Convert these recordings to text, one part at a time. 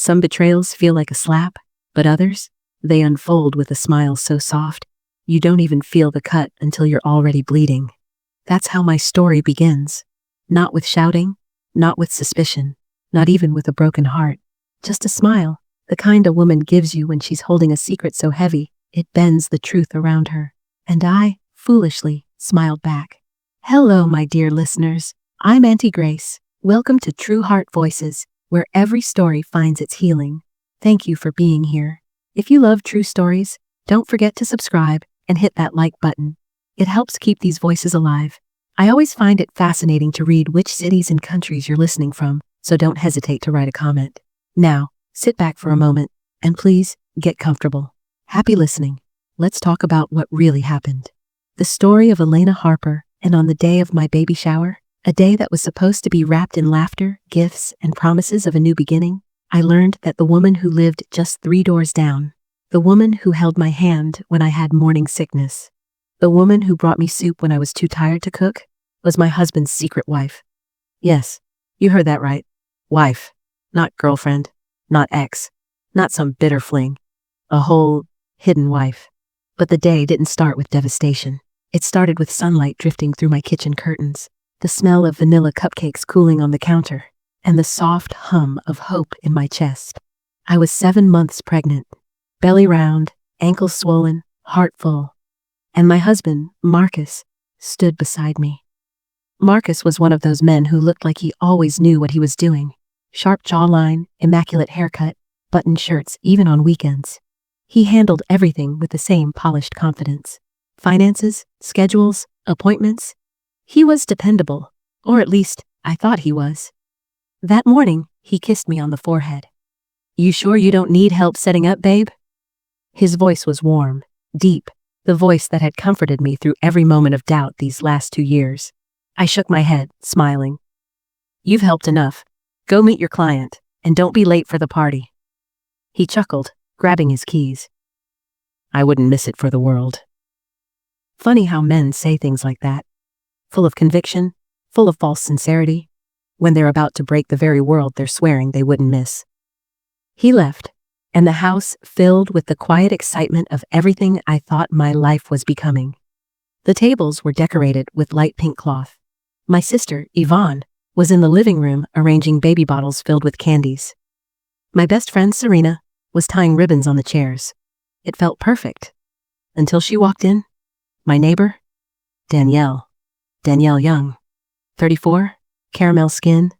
Some betrayals feel like a slap, but others, they unfold with a smile so soft, you don't even feel the cut until you're already bleeding. That's how my story begins. Not with shouting, not with suspicion, not even with a broken heart. Just a smile, the kind a woman gives you when she's holding a secret so heavy, it bends the truth around her. And I, foolishly, smiled back. Hello, my dear listeners. I'm Auntie Grace. Welcome to True Heart Voices, where every story finds its healing. Thank you for being here. If you love true stories, don't forget to subscribe and hit that like button. It helps keep these voices alive. I always find it fascinating to read which cities and countries you're listening from, so don't hesitate to write a comment. Now, sit back for a moment, and please, get comfortable. Happy listening. Let's talk about what really happened. The story of Elena Harper, and on the day of my baby shower, a day that was supposed to be wrapped in laughter, gifts, and promises of a new beginning, I learned that the woman who lived just 3 doors down, the woman who held my hand when I had morning sickness, the woman who brought me soup when I was too tired to cook, was my husband's secret wife. Yes, you heard that right. Wife. Not girlfriend. Not ex. Not some bitter fling. A whole, hidden wife. But the day didn't start with devastation. It started with sunlight drifting through my kitchen curtains, the smell of vanilla cupcakes cooling on the counter, and the soft hum of hope in my chest. I was 7 months pregnant, belly round, ankles swollen, heart full. And my husband, Marcus, stood beside me. Marcus was one of those men who looked like he always knew what he was doing. Sharp jawline, immaculate haircut, buttoned shirts even on weekends. He handled everything with the same polished confidence. Finances, schedules, appointments. He was dependable, or at least I thought he was. That morning, he kissed me on the forehead. "You sure you don't need help setting up, babe?" His voice was warm, deep, the voice that had comforted me through every moment of doubt these last 2 years. I shook my head, smiling. "You've helped enough. Go meet your client, and don't be late for the party." He chuckled, grabbing his keys. "I wouldn't miss it for the world." Funny how men say things like that. Full of conviction, full of false sincerity, when they're about to break the very world they're swearing they wouldn't miss. He left, and the house filled with the quiet excitement of everything I thought my life was becoming. The tables were decorated with light pink cloth. My sister, Yvonne, was in the living room arranging baby bottles filled with candies. My best friend, Serena, was tying ribbons on the chairs. It felt perfect. Until she walked in. My neighbor, Danielle Young, 34, caramel skin,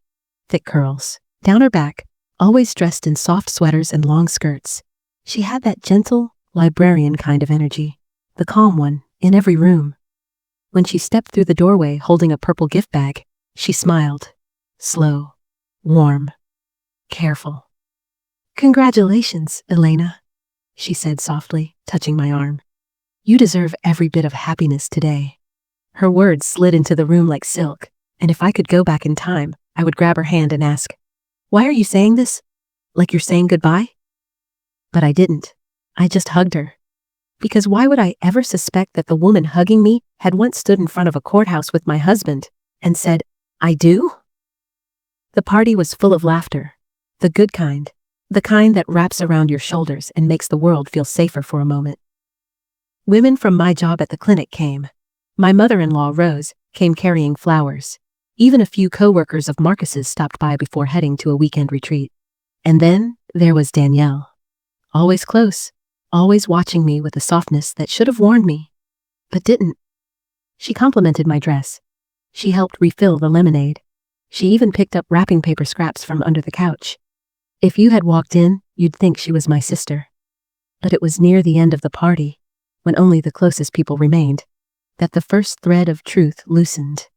thick curls, down her back, always dressed in soft sweaters and long skirts. She had that gentle, librarian kind of energy, the calm one, in every room. When she stepped through the doorway holding a purple gift bag, she smiled. Slow, warm, careful. "Congratulations, Elena," she said softly, touching my arm. "You deserve every bit of happiness today." Her words slid into the room like silk, and if I could go back in time, I would grab her hand and ask, "Why are you saying this? Like you're saying goodbye?" But I didn't. I just hugged her. Because why would I ever suspect that the woman hugging me had once stood in front of a courthouse with my husband and said, "I do?" The party was full of laughter. The good kind. The kind that wraps around your shoulders and makes the world feel safer for a moment. Women from my job at the clinic came. My mother-in-law, Rose, came carrying flowers. Even a few co-workers of Marcus's stopped by before heading to a weekend retreat. And then there was Danielle. Always close, always watching me with a softness that should have warned me, but didn't. She complimented my dress. She helped refill the lemonade. She even picked up wrapping paper scraps from under the couch. If you had walked in, you'd think she was my sister. But it was near the end of the party, when only the closest people remained, that the first thread of truth loosened.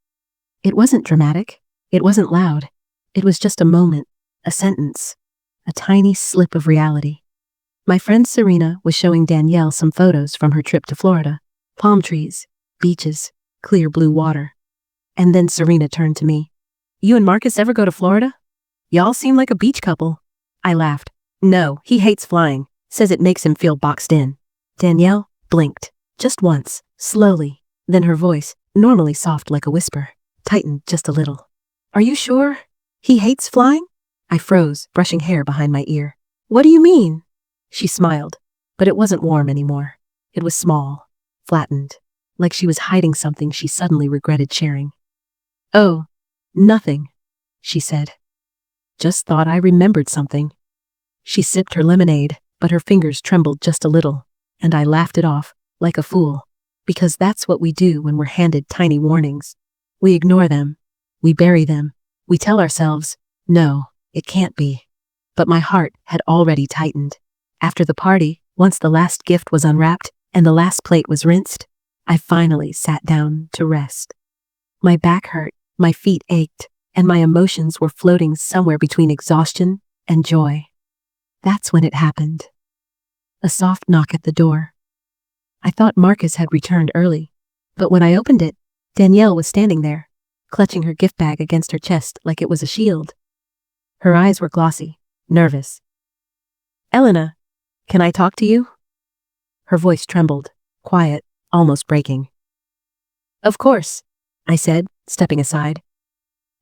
It wasn't dramatic. It wasn't loud. It was just a moment, a sentence, a tiny slip of reality. My friend Serena was showing Danielle some photos from her trip to Florida. Palm trees, beaches, clear blue water. And then Serena turned to me. "You and Marcus ever go to Florida? Y'all seem like a beach couple." I laughed. "No, he hates flying. Says it makes him feel boxed in." Danielle blinked, just once, slowly. Then her voice, normally soft like a whisper, tightened just a little. "Are you sure? He hates flying?" I froze, brushing hair behind my ear. What do you mean? She smiled, but it wasn't warm anymore. It was small, flattened, like she was hiding something she suddenly regretted sharing. Oh, nothing, she said. Just thought I remembered something. She sipped her lemonade, but her fingers trembled just a little, and I laughed it off, like a fool, because that's what we do when we're handed tiny warnings. We ignore them. We bury them. We tell ourselves, no, it can't be. But my heart had already tightened. After the party, once the last gift was unwrapped and the last plate was rinsed, I finally sat down to rest. My back hurt, my feet ached, and my emotions were floating somewhere between exhaustion and joy. That's when it happened. A soft knock at the door. I thought Marcus had returned early, but when I opened it, Danielle was standing there, clutching her gift bag against her chest like it was a shield. Her eyes were glossy, nervous. Elena, can I talk to you? Her voice trembled, quiet, almost breaking. Of course, I said, stepping aside.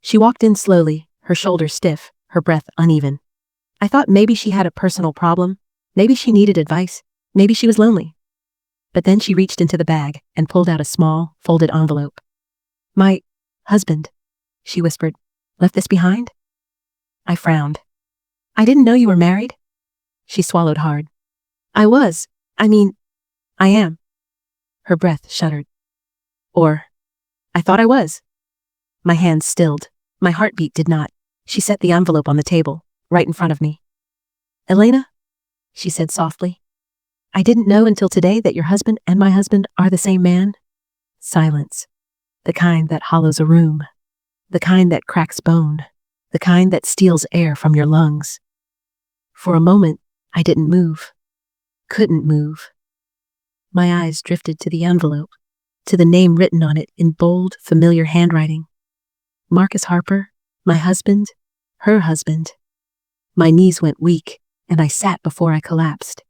She walked in slowly, her shoulders stiff, her breath uneven. I thought maybe she had a personal problem, maybe she needed advice, maybe she was lonely. But then she reached into the bag and pulled out a small, folded envelope. My husband, she whispered, left this behind? I frowned. I didn't know you were married. She swallowed hard. I am. Her breath shuddered. I thought I was. My hands stilled. My heartbeat did not. She set the envelope on the table, right in front of me. Elena, she said softly, I didn't know until today that your husband and my husband are the same man. Silence. The kind that hollows a room. The kind that cracks bone. The kind that steals air from your lungs. For a moment, I didn't move. Couldn't move. My eyes drifted to the envelope, to the name written on it in bold, familiar handwriting. Marcus Harper, my husband, her husband. My knees went weak, and I sat before I collapsed.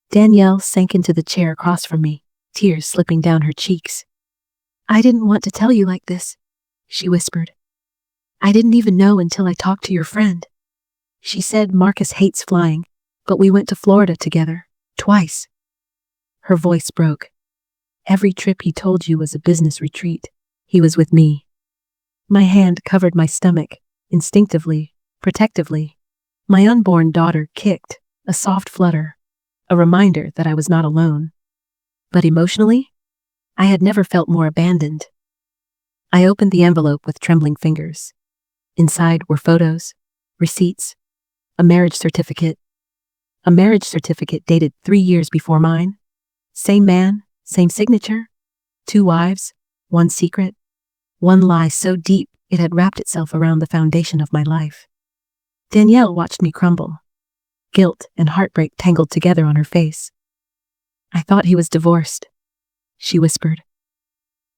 Danielle sank into the chair across from me, tears slipping down her cheeks. I didn't want to tell you like this, she whispered. I didn't even know until I talked to your friend. She said Marcus hates flying, but we went to Florida together, twice. Her voice broke. Every trip he told you was a business retreat. He was with me. My hand covered my stomach, instinctively, protectively. My unborn daughter kicked, a soft flutter, a reminder that I was not alone. But emotionally, I had never felt more abandoned. I opened the envelope with trembling fingers. Inside were photos, receipts, a marriage certificate. A marriage certificate dated 3 years before mine. Same man, same signature. 2 wives, 1 secret. 1 lie so deep it had wrapped itself around the foundation of my life. Danielle watched me crumble. Guilt and heartbreak tangled together on her face. I thought he was divorced, she whispered.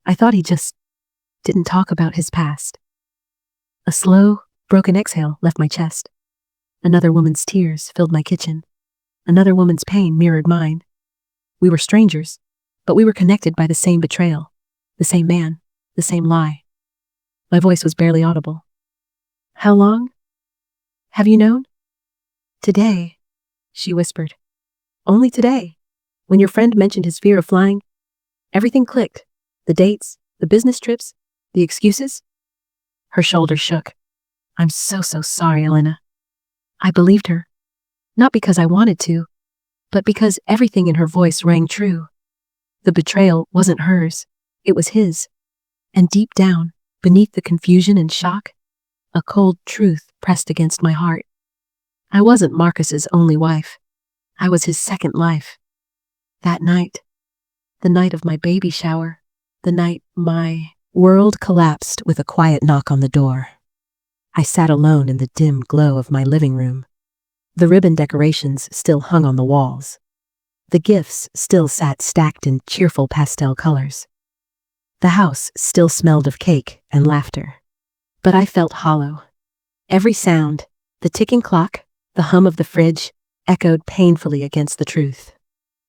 I thought he just didn't talk about his past. A slow, broken exhale left my chest. Another woman's tears filled my kitchen. Another woman's pain mirrored mine. We were strangers, but we were connected by the same betrayal, the same man, the same lie. My voice was barely audible. How long? Have you known? Today, she whispered. Only today. When your friend mentioned his fear of flying, everything clicked. The dates, the business trips, the excuses. Her shoulders shook. I'm so sorry, Elena. I believed her. Not because I wanted to, but because everything in her voice rang true. The betrayal wasn't hers, it was his. And deep down, beneath the confusion and shock, a cold truth pressed against my heart. I wasn't Marcus's only wife. I was his second life. That night, the night of my baby shower, the night my world collapsed with a quiet knock on the door. I sat alone in the dim glow of my living room. The ribbon decorations still hung on the walls. The gifts still sat stacked in cheerful pastel colors. The house still smelled of cake and laughter. But I felt hollow. Every sound, the ticking clock, the hum of the fridge, echoed painfully against the truth.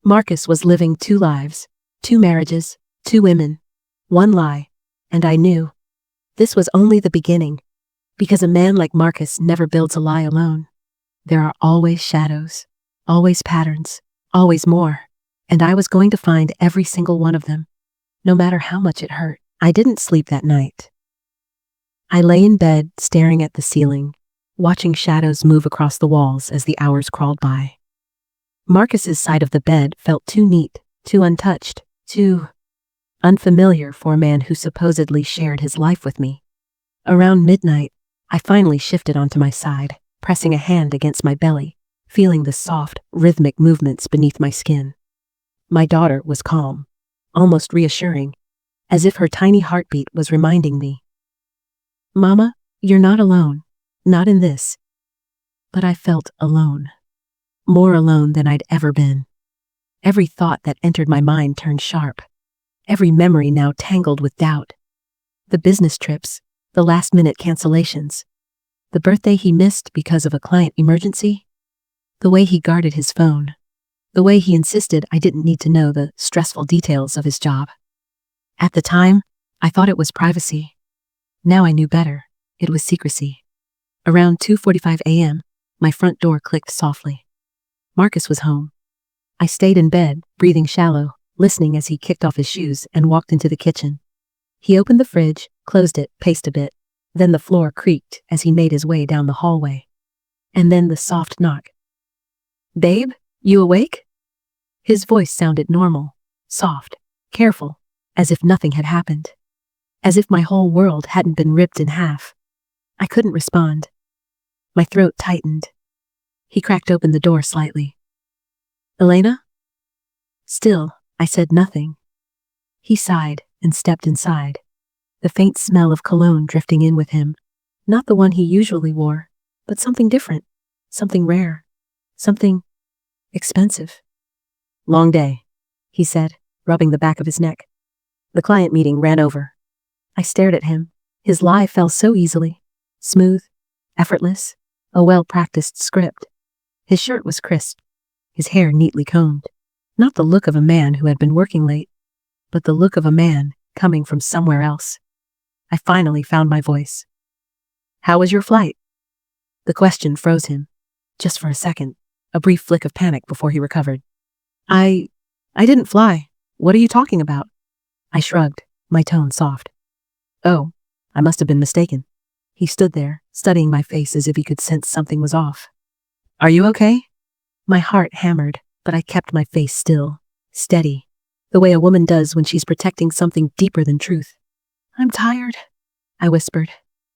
Marcus was living 2 lives, 2 marriages, 2 women, 1 lie, and I knew. This was only the beginning, because a man like Marcus never builds a lie alone. There are always shadows, always patterns, always more, and I was going to find every single one of them, no matter how much it hurt. I didn't sleep that night. I lay in bed, staring at the ceiling, watching shadows move across the walls as the hours crawled by. Marcus's side of the bed felt too neat, too untouched, too unfamiliar for a man who supposedly shared his life with me. Around midnight, I finally shifted onto my side, pressing a hand against my belly, feeling the soft, rhythmic movements beneath my skin. My daughter was calm, almost reassuring, as if her tiny heartbeat was reminding me, "Mama, you're not alone, not in this." But I felt alone, more alone than I'd ever been. Every thought that entered my mind turned sharp, every memory now tangled with doubt. The business trips, the last-minute cancellations, the birthday he missed because of a client emergency, the way he guarded his phone, the way he insisted I didn't need to know the stressful details of his job. At the time, I thought it was privacy. Now I knew better. It was secrecy. Around 2:45 a.m., my front door clicked softly. Marcus was home. I stayed in bed, breathing shallow, listening as he kicked off his shoes and walked into the kitchen. He opened the fridge, closed it, paced a bit. Then the floor creaked as he made his way down the hallway. And then the soft knock. "Babe, you awake?" His voice sounded normal, soft, careful, as if nothing had happened. As if my whole world hadn't been ripped in half. I couldn't respond. My throat tightened. He cracked open the door slightly. "Elena?" Still, I said nothing. He sighed and stepped inside, the faint smell of cologne drifting in with him. Not the one he usually wore, but something different, something rare, something expensive. "Long day," he said, rubbing the back of his neck. The client meeting ran over. I stared at him. His lie fell so easily. Smooth, effortless, a well-practiced script. His shirt was crisp, his hair neatly combed. Not the look of a man who had been working late, but the look of a man coming from somewhere else. I finally found my voice. "How was your flight?" The question froze him. Just for a second, a brief flick of panic before he recovered. I didn't fly. What are you talking about?" I shrugged, my tone soft. "Oh, I must have been mistaken." He stood there, studying my face as if he could sense something was off. "Are you okay?" My heart hammered, but I kept my face still, steady, the way a woman does when she's protecting something deeper than truth. "I'm tired," I whispered.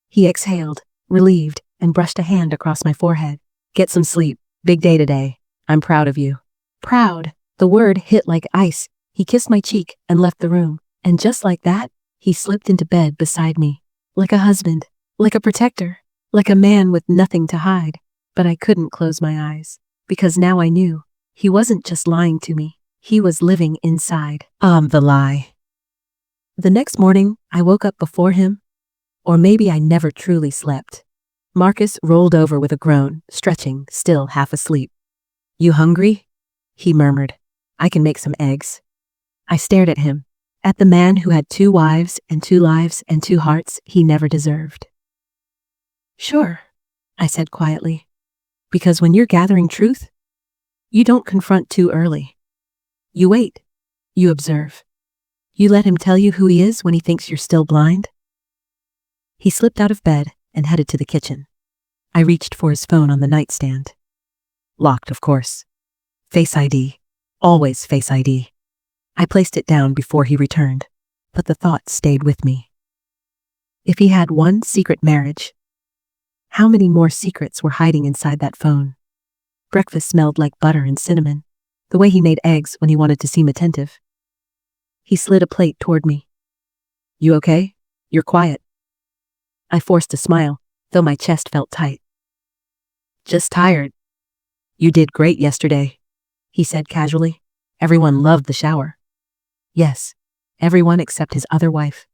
He exhaled, relieved, and brushed a hand across my forehead. "Get some sleep. Big day today. I'm proud of you." Proud. The word hit like ice. He kissed my cheek and left the room. And just like that, he slipped into bed beside me. Like a husband. Like a protector. Like a man with nothing to hide. But I couldn't close my eyes. Because now I knew. He wasn't just lying to me. He was living inside. The lie. The next morning, I woke up before him. Or maybe I never truly slept. Marcus rolled over with a groan, stretching, still half asleep. "You hungry?" he murmured. "I can make some eggs." I stared at him, at the man who had 2 wives and 2 lives and 2 hearts he never deserved. "Sure," I said quietly. "Because when you're gathering truth, you don't confront too early. You wait. You observe. You let him tell you who he is when he thinks you're still blind." He slipped out of bed and headed to the kitchen. I reached for his phone on the nightstand. Locked, of course. Face ID. Always Face ID. I placed it down before he returned, but the thought stayed with me. If he had one secret marriage, how many more secrets were hiding inside that phone? Breakfast smelled like butter and cinnamon, the way he made eggs when he wanted to seem attentive. He slid a plate toward me. "You okay? You're quiet." I forced a smile, though my chest felt tight. "Just tired." "You did great yesterday," he said casually. "Everyone loved the shower." Yes, everyone except his other wife.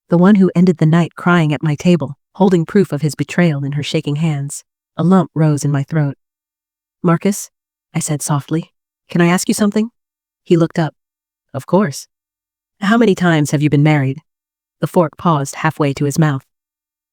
The one who ended the night crying at my table, holding proof of his betrayal in her shaking hands. A lump rose in my throat. "Marcus," I said softly, "can I ask you something?" He looked up. "Of course." "How many times have you been married?" The fork paused halfway to his mouth.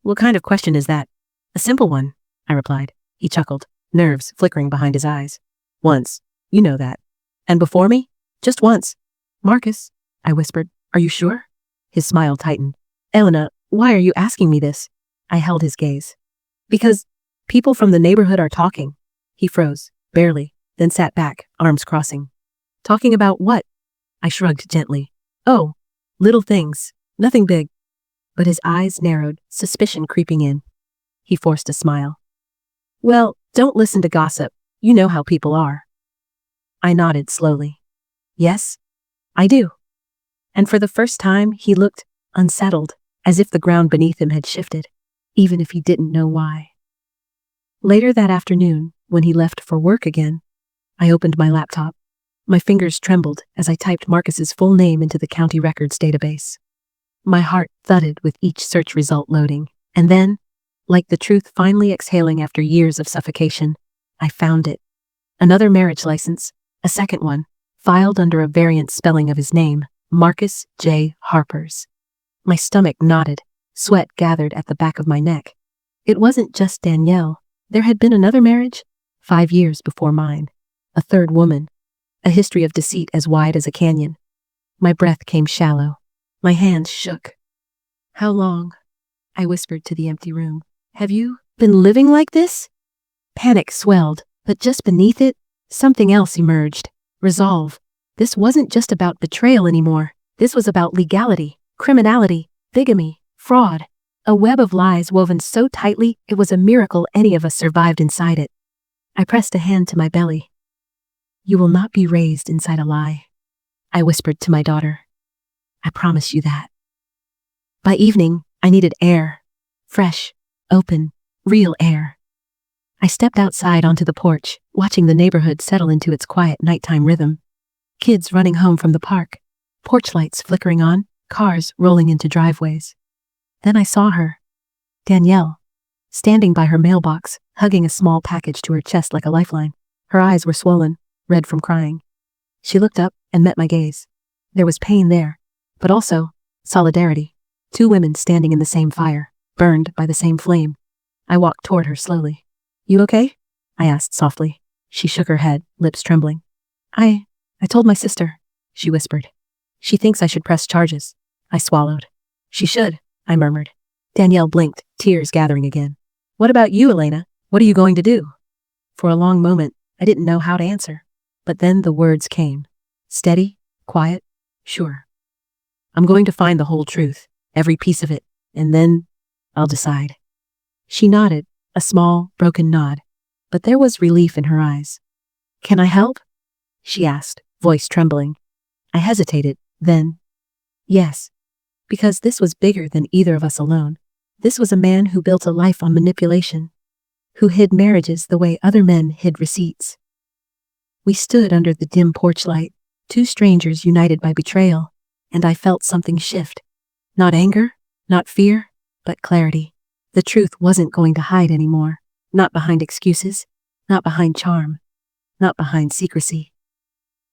"What kind of question is that?" "A simple one," I replied. He chuckled. nerves flickering behind his eyes. Once. You know that. And before me? Just once. Marcus, I whispered. Are you sure? His smile tightened. Elena, why are you asking me this? I held his gaze. Because people from the neighborhood are talking. He froze, barely, then sat back, arms crossing. Talking about what? I shrugged gently. Oh, little things. Nothing big. But his eyes narrowed, suspicion creeping in. He forced a smile. Well, don't listen to gossip. You know how people are. I nodded slowly. Yes, I do. And for the first time, he looked unsettled, as if the ground beneath him had shifted, even if he didn't know why. Later that afternoon, when he left for work again, I opened my laptop. My fingers trembled as I typed Marcus's full name into the county records database. My heart thudded with each search result loading, and then, like the truth finally exhaling after years of suffocation, I found it. Another marriage license, a second one, filed under a variant spelling of his name, Marcus J. Harpers. My stomach knotted, sweat gathered at the back of my neck. It wasn't just Danielle. There had been another marriage, 5 years before mine. A third woman. A history of deceit as wide as a canyon. My breath came shallow. My hands shook. How long? I whispered to the empty room. Have you been living like this? Panic swelled, but just beneath it, something else emerged. Resolve. This wasn't just about betrayal anymore. This was about legality, criminality, bigamy, fraud. A web of lies woven so tightly it was a miracle any of us survived inside it. I pressed a hand to my belly. You will not be raised inside a lie, I whispered to my daughter. I promise you that. By evening, I needed air. Fresh, open, real air. I stepped outside onto the porch, watching the neighborhood settle into its quiet nighttime rhythm. Kids running home from the park, porch lights flickering on, cars rolling into driveways. Then I saw her, Danielle, standing by her mailbox, hugging a small package to her chest like a lifeline. Her eyes were swollen, red from crying. She looked up and met my gaze. There was pain there, but also solidarity. 2 women standing in the same fire, burned by the same flame. I walked toward her slowly. You okay? I asked softly. She shook her head, lips trembling. I told my sister, she whispered. She thinks I should press charges. I swallowed. She should, I murmured. Danielle blinked, tears gathering again. What about you, Elena? What are you going to do? For a long moment, I didn't know how to answer. But then the words came. Steady, quiet, sure. I'm going to find the whole truth, every piece of it, and then I'll decide. She nodded, a small, broken nod, but there was relief in her eyes. Can I help? She asked, voice trembling. I hesitated, then. Yes. Because this was bigger than either of us alone. This was a man who built a life on manipulation, who hid marriages the way other men hid receipts. We stood under the dim porch light, 2 strangers united by betrayal, and I felt something shift. Not anger, not fear, but clarity. The truth wasn't going to hide anymore, not behind excuses, not behind charm, not behind secrecy.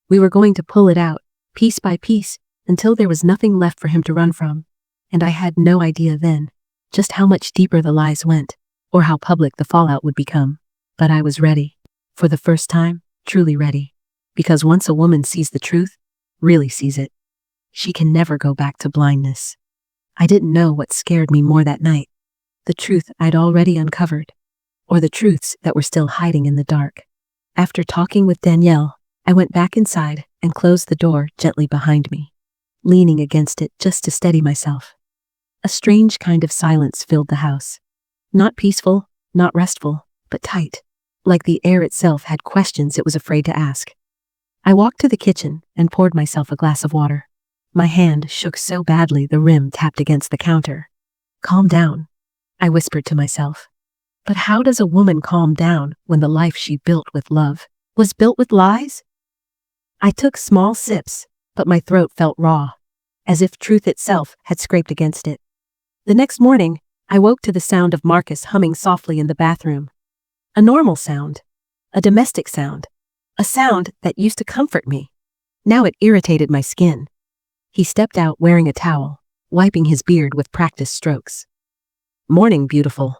We were going to pull it out, piece by piece, until there was nothing left for him to run from. And I had no idea then, just how much deeper the lies went, or how public the fallout would become. But I was ready. For the first time, truly ready. Because once a woman sees the truth, really sees it, she can never go back to blindness. I didn't know what scared me more that night. The truth I'd already uncovered, or the truths that were still hiding in the dark. After talking with Danielle, I went back inside and closed the door gently behind me, leaning against it just to steady myself. A strange kind of silence filled the house. Not peaceful, not restful, but tight, like the air itself had questions it was afraid to ask. I walked to the kitchen and poured myself a glass of water. My hand shook so badly the rim tapped against the counter. Calm down, I whispered to myself. But how does a woman calm down when the life she built with love was built with lies? I took small sips, but my throat felt raw, as if truth itself had scraped against it. The next morning, I woke to the sound of Marcus humming softly in the bathroom. A normal sound, a domestic sound, a sound that used to comfort me. Now it irritated my skin. He stepped out wearing a towel, wiping his beard with practiced strokes. "Morning, beautiful,"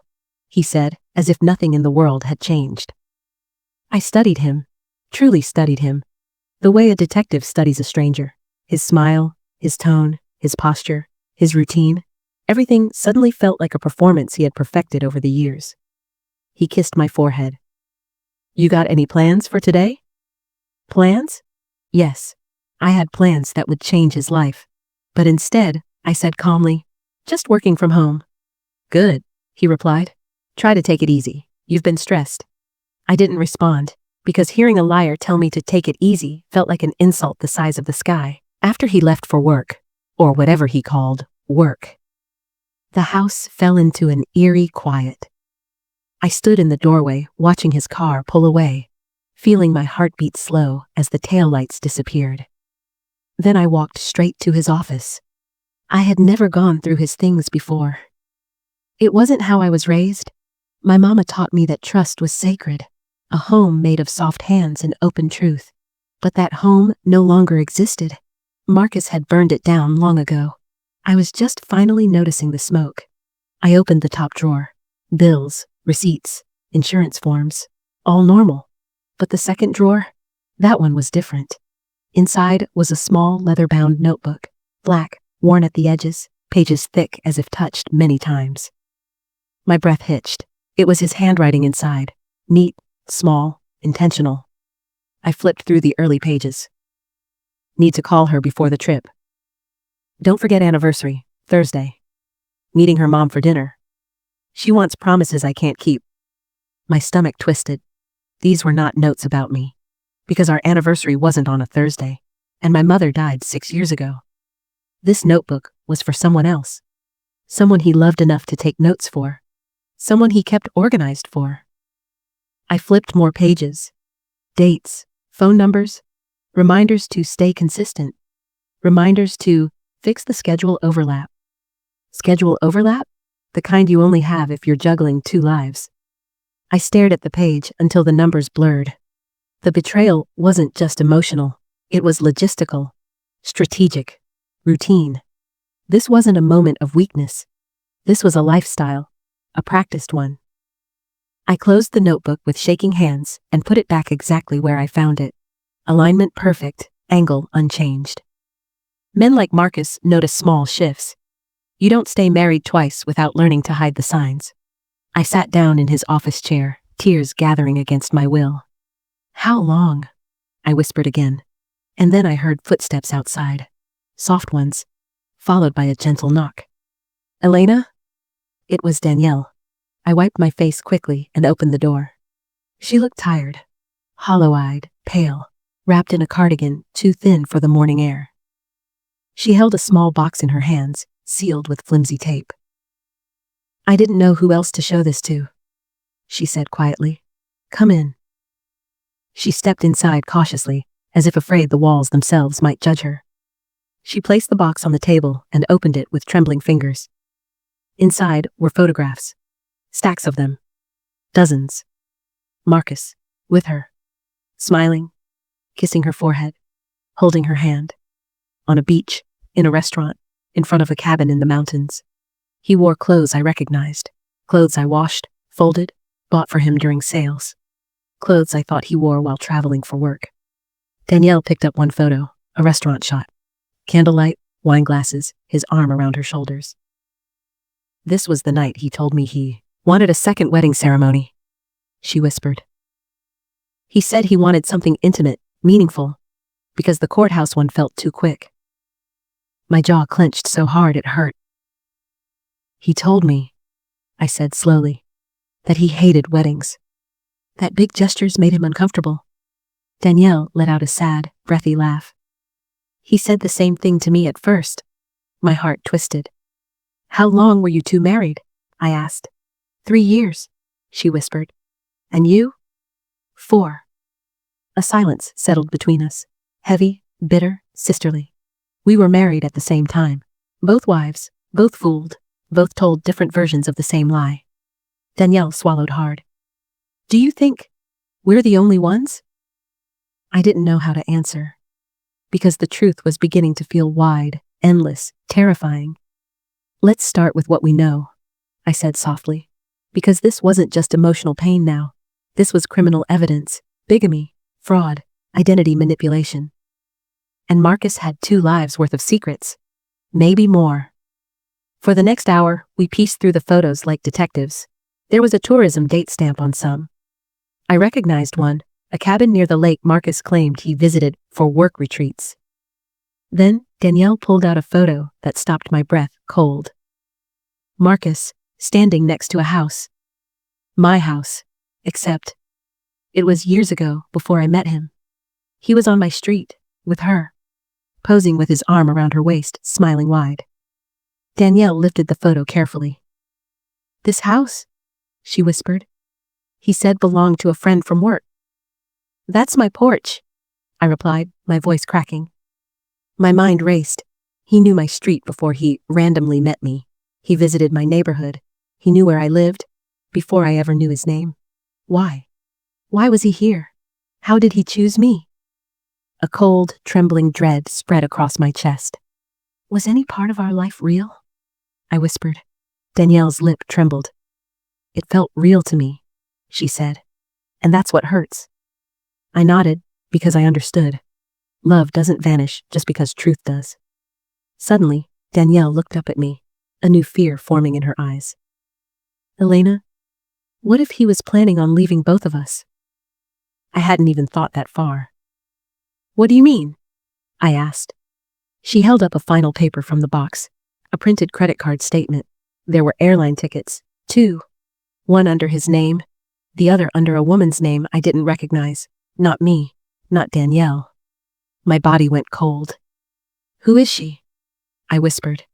he said, as if nothing in the world had changed. I studied him, truly studied him, the way a detective studies a stranger. His smile, his tone, his posture, his routine, everything suddenly felt like a performance he had perfected over the years. He kissed my forehead. You got any plans for today? Plans? Yes. I had plans that would change his life. But instead, I said calmly, just working from home. Good, he replied. Try to take it easy. You've been stressed. I didn't respond, because hearing a liar tell me to take it easy felt like an insult the size of the sky. After he left for work, or whatever he called work, the house fell into an eerie quiet. I stood in the doorway watching his car pull away, feeling my heartbeat slow as the taillights disappeared. Then I walked straight to his office. I had never gone through his things before. It wasn't how I was raised. My mama taught me that trust was sacred, a home made of soft hands and open truth. But that home no longer existed. Marcus had burned it down long ago. I was just finally noticing the smoke. I opened the top drawer. Bills, receipts, insurance forms, all normal. But the second drawer? That one was different. Inside was a small leather-bound notebook, black, worn at the edges, pages thick as if touched many times. My breath hitched. It was his handwriting inside, neat, small, intentional. I flipped through the early pages. Need to call her before the trip. Don't forget anniversary, Thursday. Meeting her mom for dinner. She wants promises I can't keep. My stomach twisted. These were not notes about me, because our anniversary wasn't on a Thursday, and my mother died 6 years ago. This notebook was for someone else. Someone he loved enough to take notes for. Someone he kept organized for. I flipped more pages. Dates, phone numbers, reminders to stay consistent, reminders to fix the schedule overlap. Schedule overlap? The kind you only have if you're juggling 2 lives. I stared at the page until the numbers blurred. The betrayal wasn't just emotional, it was logistical, strategic, routine. This wasn't a moment of weakness. This was a lifestyle, a practiced one. I closed the notebook with shaking hands and put it back exactly where I found it. Alignment perfect, angle unchanged. Men like Marcus notice small shifts. You don't stay married twice without learning to hide the signs. I sat down in his office chair, tears gathering against my will. How long? I whispered again. And then I heard footsteps outside. Soft ones, followed by a gentle knock. Elena? It was Danielle. I wiped my face quickly and opened the door. She looked tired, hollow-eyed, pale, wrapped in a cardigan too thin for the morning air. She held a small box in her hands, sealed with flimsy tape. I didn't know who else to show this to, she said quietly. Come in. She stepped inside cautiously, as if afraid the walls themselves might judge her. She placed the box on the table and opened it with trembling fingers. Inside were photographs. Stacks of them. Dozens. Marcus, with her. Smiling, kissing her forehead, holding her hand. On a beach, in a restaurant, in front of a cabin in the mountains. He wore clothes I recognized. Clothes I washed, folded, bought for him during sales. Clothes I thought he wore while traveling for work. Danielle picked up one photo, a restaurant shot. Candlelight, wine glasses, his arm around her shoulders. This was the night he told me he wanted a second wedding ceremony, she whispered. He said he wanted something intimate, meaningful, because the courthouse one felt too quick. My jaw clenched so hard it hurt. He told me, I said slowly, that he hated weddings. That big gestures made him uncomfortable. Danielle let out a sad, breathy laugh. He said the same thing to me at first. My heart twisted. How long were you two married? I asked. 3 years, she whispered. And you? 4. A silence settled between us, heavy, bitter, sisterly. We were married at the same time. Both wives, both fooled, both told different versions of the same lie. Danielle swallowed hard. Do you think we're the only ones? I didn't know how to answer, because the truth was beginning to feel wide, endless, terrifying. Let's start with what we know, I said softly, because this wasn't just emotional pain now. This was criminal evidence, bigamy, fraud, identity manipulation. And Marcus had 2 lives worth of secrets. Maybe more. For the next hour, we pieced through the photos like detectives. There was a tourism date stamp on some. I recognized one, a cabin near the lake Marcus claimed he visited for work retreats. Then, Danielle pulled out a photo that stopped my breath cold. Marcus, standing next to a house. My house. Except, it was years ago before I met him. He was on my street, with her, posing with his arm around her waist, smiling wide. Danielle lifted the photo carefully. "This house?" she whispered. "He said belonged to a friend from work." "That's my porch," I replied, my voice cracking. My mind raced. He knew my street before he randomly met me. He visited my neighborhood. He knew where I lived, before I ever knew his name. Why? Why was he here? How did he choose me? A cold, trembling dread spread across my chest. Was any part of our life real? I whispered. Danielle's lip trembled. "It felt real to me," she said. "And that's what hurts." I nodded, because I understood. Love doesn't vanish just because truth does. Suddenly, Danielle looked up at me, a new fear forming in her eyes. "Elena, what if he was planning on leaving both of us?" I hadn't even thought that far. "What do you mean?" I asked. She held up a final paper from the box, a printed credit card statement. There were airline tickets, 2. One under his name, the other under a woman's name I didn't recognize. Not me, not Danielle. My body went cold. "Who is she?" I whispered.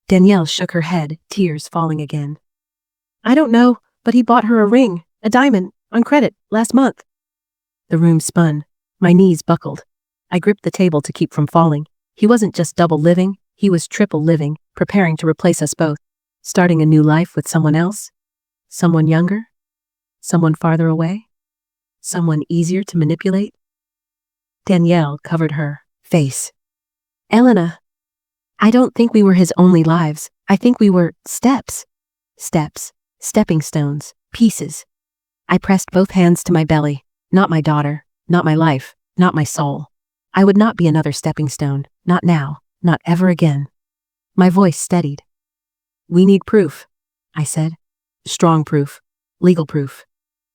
Danielle shook her head, tears falling again. "I don't know, but he bought her a ring, a diamond, on credit, last month." The room spun. My knees buckled. I gripped the table to keep from falling. He wasn't just double living, he was triple living, preparing to replace us both, starting a new life with someone else. Someone younger? Someone farther away? Someone easier to manipulate? Danielle covered her face. "Elena, I don't think we were his only lives. I think we were steps. Steps, stepping stones, pieces." I pressed both hands to my belly. Not my daughter, not my life, not my soul. I would not be another stepping stone, not now, not ever again. My voice steadied. "We need proof," I said. "Strong proof, legal proof."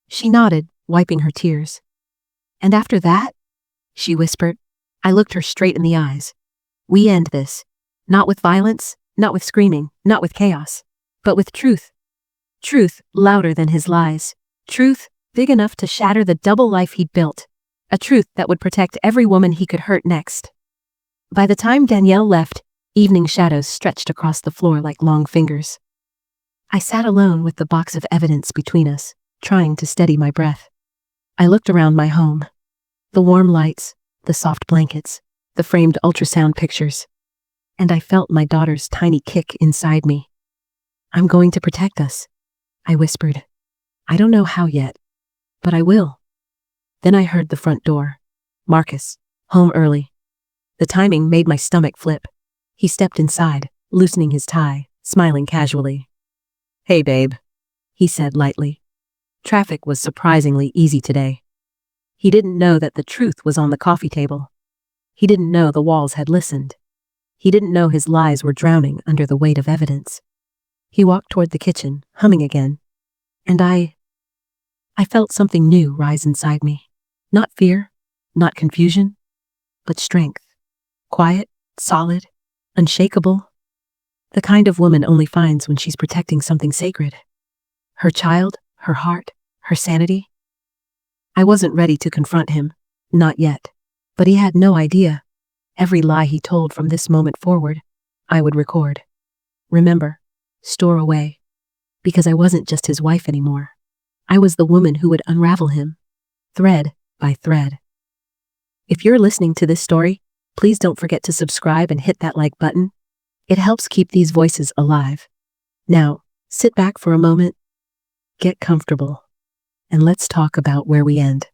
She nodded, wiping her tears. "And after that?" she whispered. I looked her straight in the eyes. "We end this. Not with violence, not with screaming, not with chaos, but with truth. Truth louder than his lies. Truth big enough to shatter the double life he'd built. A truth that would protect every woman he could hurt next." By the time Danielle left, evening shadows stretched across the floor like long fingers. I sat alone with the box of evidence between us, trying to steady my breath. I looked around my home. The warm lights, the soft blankets, the framed ultrasound pictures. And I felt my daughter's tiny kick inside me. "I'm going to protect us," I whispered. "I don't know how yet, but I will." Then I heard the front door. Marcus, home early. The timing made my stomach flip. He stepped inside, loosening his tie, smiling casually. "Hey, babe," he said lightly. Traffic was surprisingly easy today. He didn't know that the truth was on the coffee table. He didn't know the walls had listened. He didn't know his lies were drowning under the weight of evidence. He walked toward the kitchen, humming again. And I felt something new rise inside me. Not fear, not confusion, but strength. Quiet, solid, unshakable. The kind of woman only finds when she's protecting something sacred. Her child, her heart, her sanity. I wasn't ready to confront him, not yet. But he had no idea. Every lie he told from this moment forward, I would record. Remember, store away. Because I wasn't just his wife anymore. I was the woman who would unravel him, thread by thread. If you're listening to this story, please don't forget to subscribe and hit that like button. It helps keep these voices alive. Now, sit back for a moment, get comfortable, and let's talk about where we end.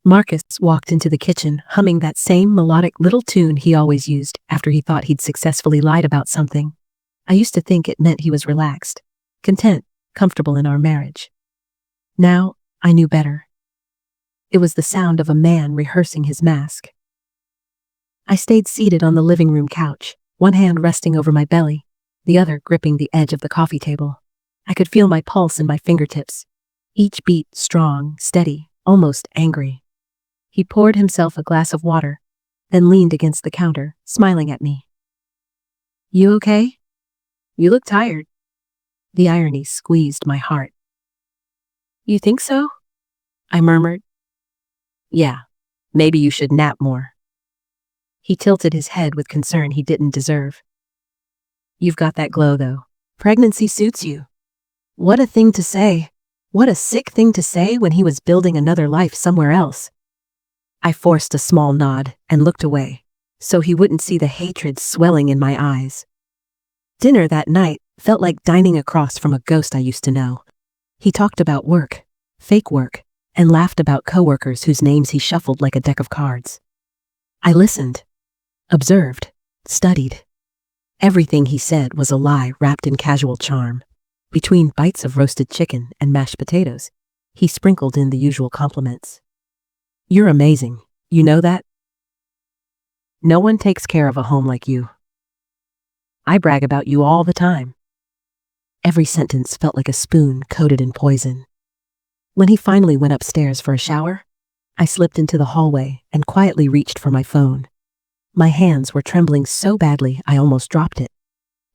Marcus walked into the kitchen humming that same melodic little tune he always used after he thought he'd successfully lied about something. I used to think it meant he was relaxed, content, comfortable in our marriage. Now, I knew better. It was the sound of a man rehearsing his mask. I stayed seated on the living room couch, one hand resting over my belly, the other gripping the edge of the coffee table. I could feel my pulse in my fingertips, each beat strong, steady, almost angry. He poured himself a glass of water, then leaned against the counter, smiling at me. "You okay? You look tired." The irony squeezed my heart. "You think so?" I murmured. "Yeah, maybe you should nap more." He tilted his head with concern he didn't deserve. "You've got that glow, though. Pregnancy suits you." What a thing to say. What a sick thing to say when he was building another life somewhere else. I forced a small nod and looked away, so he wouldn't see the hatred swelling in my eyes. Dinner that night felt like dining across from a ghost I used to know. He talked about work, fake work, and laughed about coworkers whose names he shuffled like a deck of cards. I listened, observed, studied. Everything he said was a lie wrapped in casual charm. Between bites of roasted chicken and mashed potatoes, he sprinkled in the usual compliments. "You're amazing, you know that? No one takes care of a home like you. I brag about you all the time." Every sentence felt like a spoon coated in poison. When he finally went upstairs for a shower, I slipped into the hallway and quietly reached for my phone. My hands were trembling so badly I almost dropped it.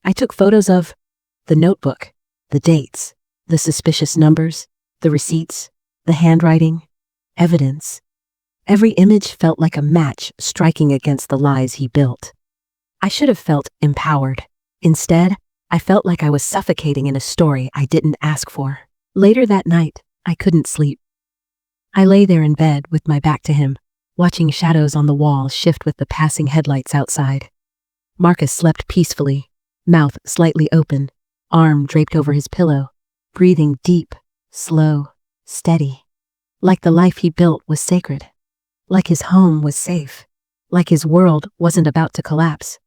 I took photos of the notebook, the dates, the suspicious numbers, the receipts, the handwriting, evidence. Every image felt like a match striking against the lies he built. I should have felt empowered. Instead, I felt like I was suffocating in a story I didn't ask for. Later that night, I couldn't sleep. I lay there in bed with my back to him, watching shadows on the wall shift with the passing headlights outside. Marcus slept peacefully, mouth slightly open, arm draped over his pillow, breathing deep, slow, steady. Like the life he built was sacred. Like his home was safe. Like his world wasn't about to collapse.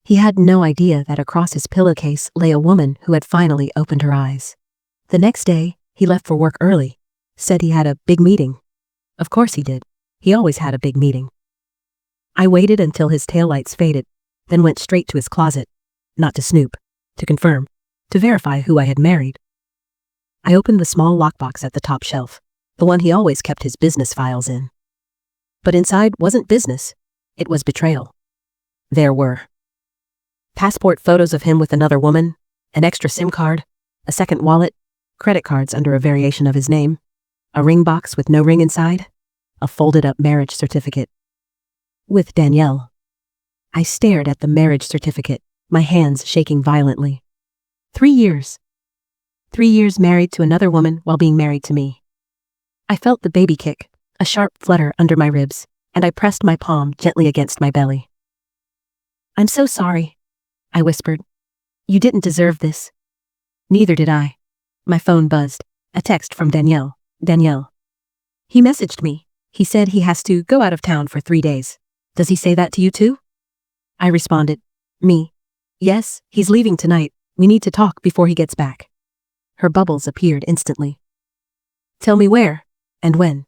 He had no idea that across his pillowcase lay a woman who had finally opened her eyes. The next day, he left for work early, said he had a big meeting. Of course he did. He always had a big meeting. I waited until his taillights faded, then went straight to his closet, not to snoop, to confirm, to verify who I had married. I opened the small lockbox at the top shelf, the one he always kept his business files in. But inside wasn't business, it was betrayal. There were passport photos of him with another woman, an extra SIM card, a second wallet, credit cards under a variation of his name, a ring box with no ring inside, a folded-up marriage certificate. With Danielle. I stared at the marriage certificate, my hands shaking violently. 3 years. 3 years married to another woman while being married to me. I felt the baby kick, a sharp flutter under my ribs, and I pressed my palm gently against my belly. "I'm so sorry," I whispered. "You didn't deserve this." Neither did I. My phone buzzed. A text from Danielle. Danielle. "He messaged me. He said he has to go out of town for 3 days. Does he say that to you too?" I responded. "Me. Yes, he's leaving tonight. We need to talk before he gets back." Her bubbles appeared instantly. "Tell me where and when."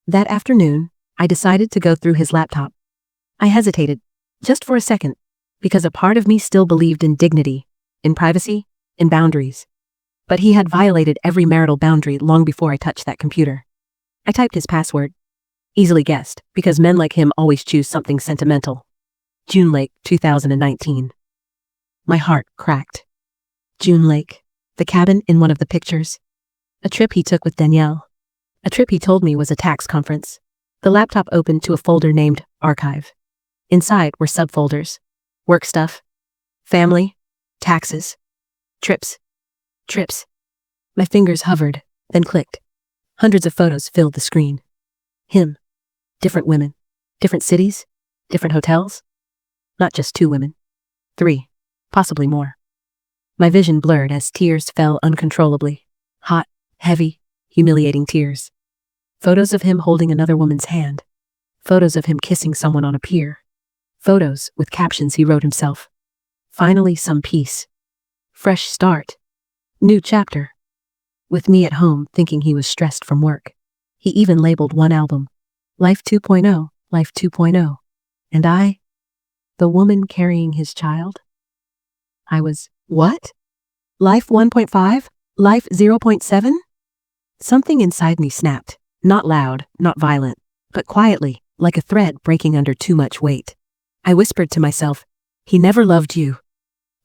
That afternoon, I decided to go through his laptop. I hesitated, just for a second, because a part of me still believed in dignity, in privacy, in boundaries. But he had violated every marital boundary long before I touched that computer. I typed his password. Easily guessed, because men like him always choose something sentimental. June Lake, 2019. My heart cracked. June Lake, the cabin in one of the pictures. A trip he took with Danielle. A trip he told me was a tax conference. The laptop opened to a folder named Archive. Inside were subfolders. Work stuff. Family. Taxes. Trips. Trips. My fingers hovered, then clicked. Hundreds of photos filled the screen. Him. Different women. Different cities. Different hotels. Not just 2 women. 3. Possibly more. My vision blurred as tears fell uncontrollably. Hot, heavy, humiliating tears. Photos of him holding another woman's hand. Photos of him kissing someone on a pier. Photos with captions he wrote himself. Finally some peace. Fresh start. New chapter. With me at home thinking he was stressed from work. He even labeled one album, Life 2.0, Life 2.0. And I, the woman carrying his child? I was, what? Life 1.5? Life 0.7? Something inside me snapped, not loud, not violent, but quietly, like a thread breaking under too much weight. I whispered to myself, he never loved you.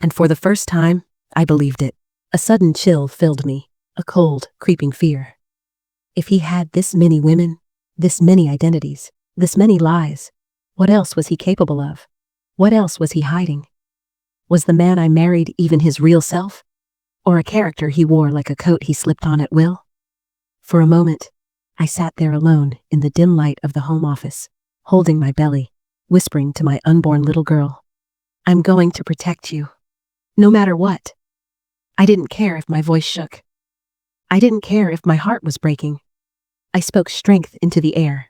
And for the first time, I believed it. A sudden chill filled me, a cold, creeping fear. If he had this many women, this many identities, this many lies, what else was he capable of? What else was he hiding? Was the man I married even his real self? Or a character he wore like a coat he slipped on at will? For a moment, I sat there alone in the dim light of the home office, holding my belly, whispering to my unborn little girl, I'm going to protect you. No matter what. I didn't care if my voice shook. I didn't care if my heart was breaking. I spoke strength into the air,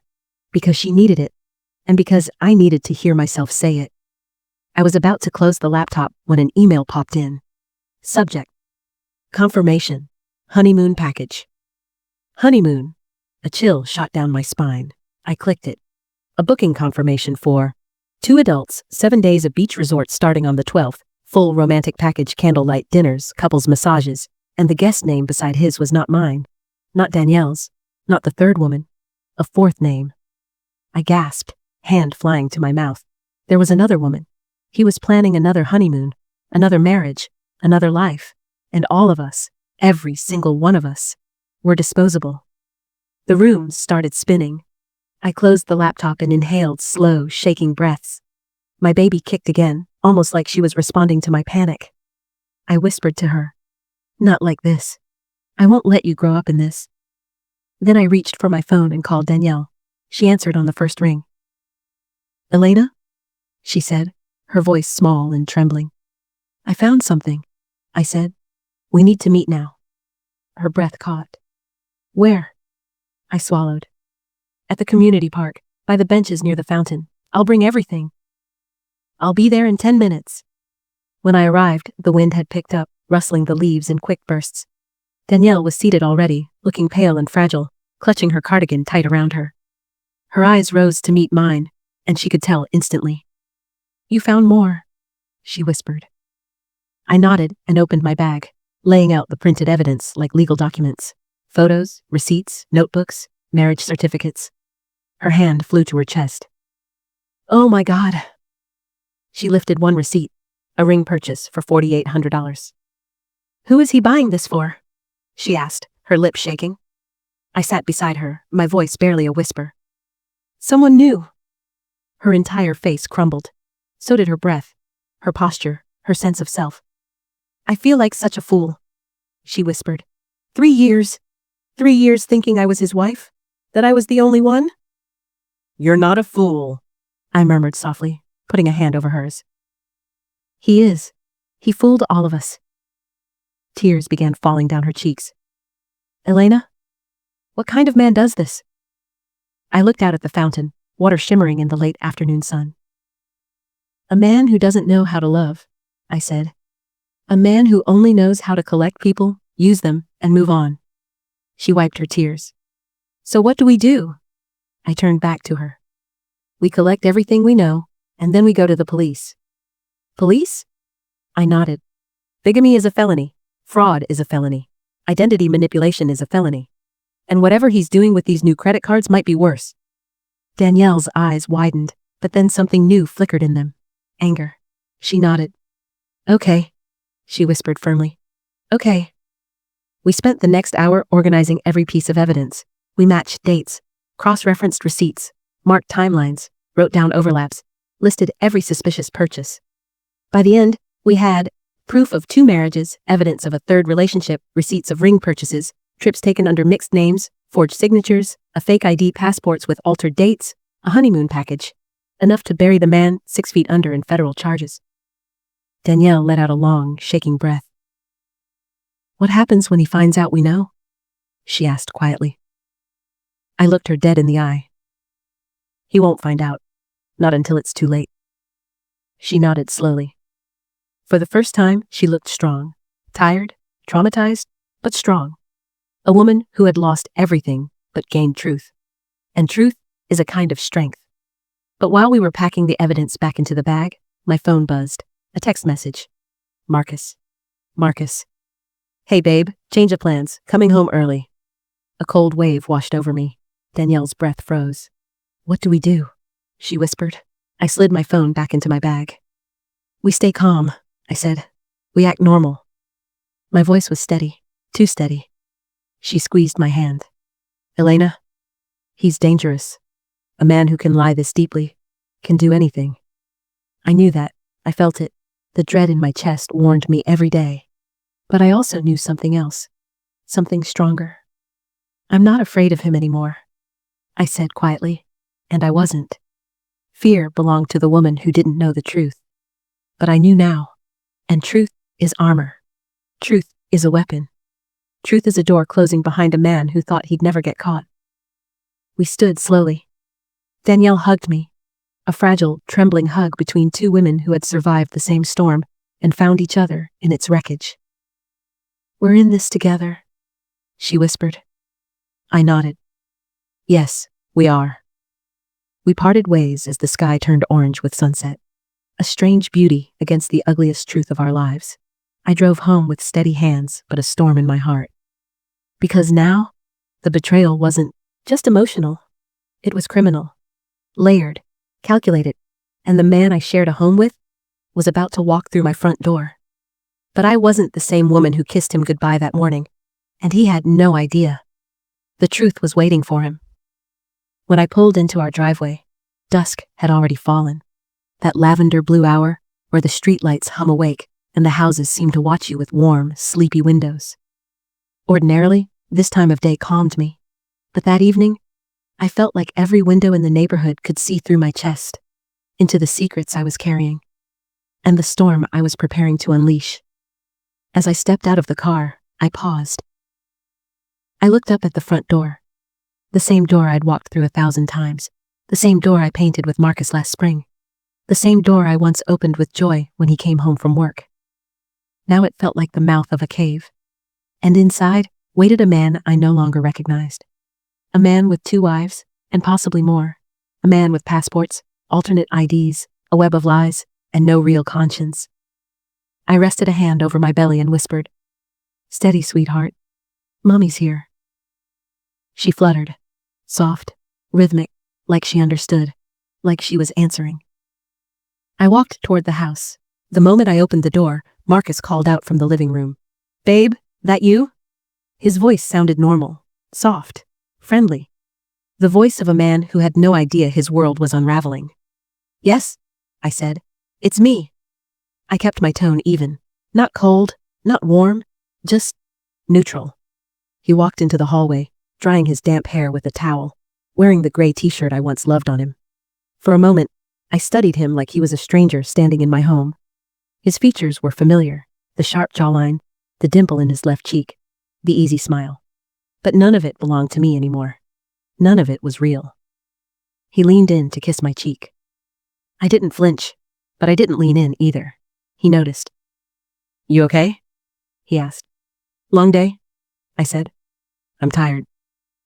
because she needed it, and because I needed to hear myself say it. I was about to close the laptop when an email popped in. Subject: Confirmation. Honeymoon package. Honeymoon. A chill shot down my spine. I clicked it. A booking confirmation for 2 adults, 7 days of beach resort starting on the 12th, full romantic package, candlelight dinners, couples massages, and the guest name beside his was not mine. Not Danielle's. Not the third woman. A fourth name. I gasped, hand flying to my mouth. There was another woman. He was planning another honeymoon, another marriage, another life, and all of us, every single one of us, were disposable. The room started spinning. I closed the laptop and inhaled slow, shaking breaths. My baby kicked again, almost like she was responding to my panic. I whispered to her, not like this. I won't let you grow up in this. Then I reached for my phone and called Danielle. She answered on the first ring. Elena? She said, her voice small and trembling. I found something, I said. We need to meet now. Her breath caught. Where? I swallowed. At the community park, by the benches near the fountain. I'll bring everything. I'll be there in 10 minutes. When I arrived, the wind had picked up, rustling the leaves in quick bursts. Danielle was seated already, looking pale and fragile, clutching her cardigan tight around her. Her eyes rose to meet mine, and she could tell instantly. You found more, she whispered. I nodded and opened my bag, laying out the printed evidence like legal documents. Photos, receipts, notebooks, marriage certificates. Her hand flew to her chest. Oh my God. She lifted one receipt, a ring purchase for $4,800. Who is he buying this for? She asked, her lips shaking. I sat beside her, my voice barely a whisper. Someone new. Her entire face crumbled. So did her breath, her posture, her sense of self. I feel like such a fool, she whispered. 3 years. 3 years thinking I was his wife? That I was the only one? You're not a fool, I murmured softly, putting a hand over hers. He is. He fooled all of us. Tears began falling down her cheeks. Elena? What kind of man does this? I looked out at the fountain, water shimmering in the late afternoon sun. A man who doesn't know how to love, I said. A man who only knows how to collect people, use them, and move on. She wiped her tears. So what do we do? I turned back to her. We collect everything we know, and then we go to the police. Police? I nodded. Bigamy is a felony. Fraud is a felony. Identity manipulation is a felony. And whatever he's doing with these new credit cards might be worse. Danielle's eyes widened, but then something new flickered in them. Anger. She nodded. Okay, she whispered firmly. Okay. We spent the next hour organizing every piece of evidence. We matched dates, cross-referenced receipts, marked timelines, wrote down overlaps, listed every suspicious purchase. By the end, we had proof of 2 marriages, evidence of a 3rd relationship, receipts of ring purchases, trips taken under mixed names, forged signatures, a fake ID, passports with altered dates, a honeymoon package. Enough to bury the man 6 feet under in federal charges. Danielle let out a long, shaking breath. What happens when he finds out we know? She asked quietly. I looked her dead in the eye. He won't find out. Not until it's too late. She nodded slowly. For the first time, she looked strong. Tired, traumatized, but strong. A woman who had lost everything, but but gained truth. And truth is a kind of strength. But while we were packing the evidence back into the bag, my phone buzzed. A text message. Marcus. Marcus. Hey babe, change of plans, coming home early. A cold wave washed over me. Danielle's breath froze. What do we do? She whispered. I slid my phone back into my bag. We stay calm, I said. We act normal. My voice was steady, too steady. She squeezed my hand. Elena? He's dangerous. A man who can lie this deeply can do anything. I knew that. I felt it. The dread in my chest warned me every day. But I also knew something else. Something stronger. I'm not afraid of him anymore, I said quietly. And I wasn't. Fear belonged to the woman who didn't know the truth. But I knew now. And truth is armor. Truth is a weapon. Truth is a door closing behind a man who thought he'd never get caught. We stood slowly. Danielle hugged me. A fragile, trembling hug between two women who had survived the same storm and found each other in its wreckage. We're in this together, she whispered. I nodded. Yes, we are. We parted ways as the sky turned orange with sunset. A strange beauty against the ugliest truth of our lives. I drove home with steady hands but a storm in my heart. Because now, the betrayal wasn't just emotional. It was criminal. Layered. Calculated. And the man I shared a home with was about to walk through my front door. But I wasn't the same woman who kissed him goodbye that morning. And he had no idea. The truth was waiting for him. When I pulled into our driveway, dusk had already fallen. That lavender blue hour where the streetlights hum awake and the houses seem to watch you with warm, sleepy windows. Ordinarily, this time of day calmed me. But that evening, I felt like every window in the neighborhood could see through my chest, into the secrets I was carrying, and the storm I was preparing to unleash. As I stepped out of the car, I paused. I looked up at the front door. The same door I'd walked through 1,000 times. The same door I painted with Marcus last spring. The same door I once opened with joy when he came home from work. Now it felt like the mouth of a cave. And inside waited a man I no longer recognized. A man with 2 wives, and possibly more. A man with passports, alternate IDs, a web of lies, and no real conscience. I rested a hand over my belly and whispered, "Steady, sweetheart. Mommy's here." She fluttered. Soft, rhythmic, like she understood, like she was answering. I walked toward the house. The moment I opened the door, Marcus called out from the living room. "Babe, that you?" His voice sounded normal, soft, friendly. The voice of a man who had no idea his world was unraveling. "Yes," I said. "It's me." I kept my tone even. Not cold, not warm, just neutral. He walked into the hallway, drying his damp hair with a towel, wearing the gray t-shirt I once loved on him. For a moment, I studied him like he was a stranger standing in my home. His features were familiar, the sharp jawline, the dimple in his left cheek, the easy smile. But none of it belonged to me anymore. None of it was real. He leaned in to kiss my cheek. I didn't flinch, but I didn't lean in either. He noticed. "You okay?" he asked. "Long day?" I said. "I'm tired."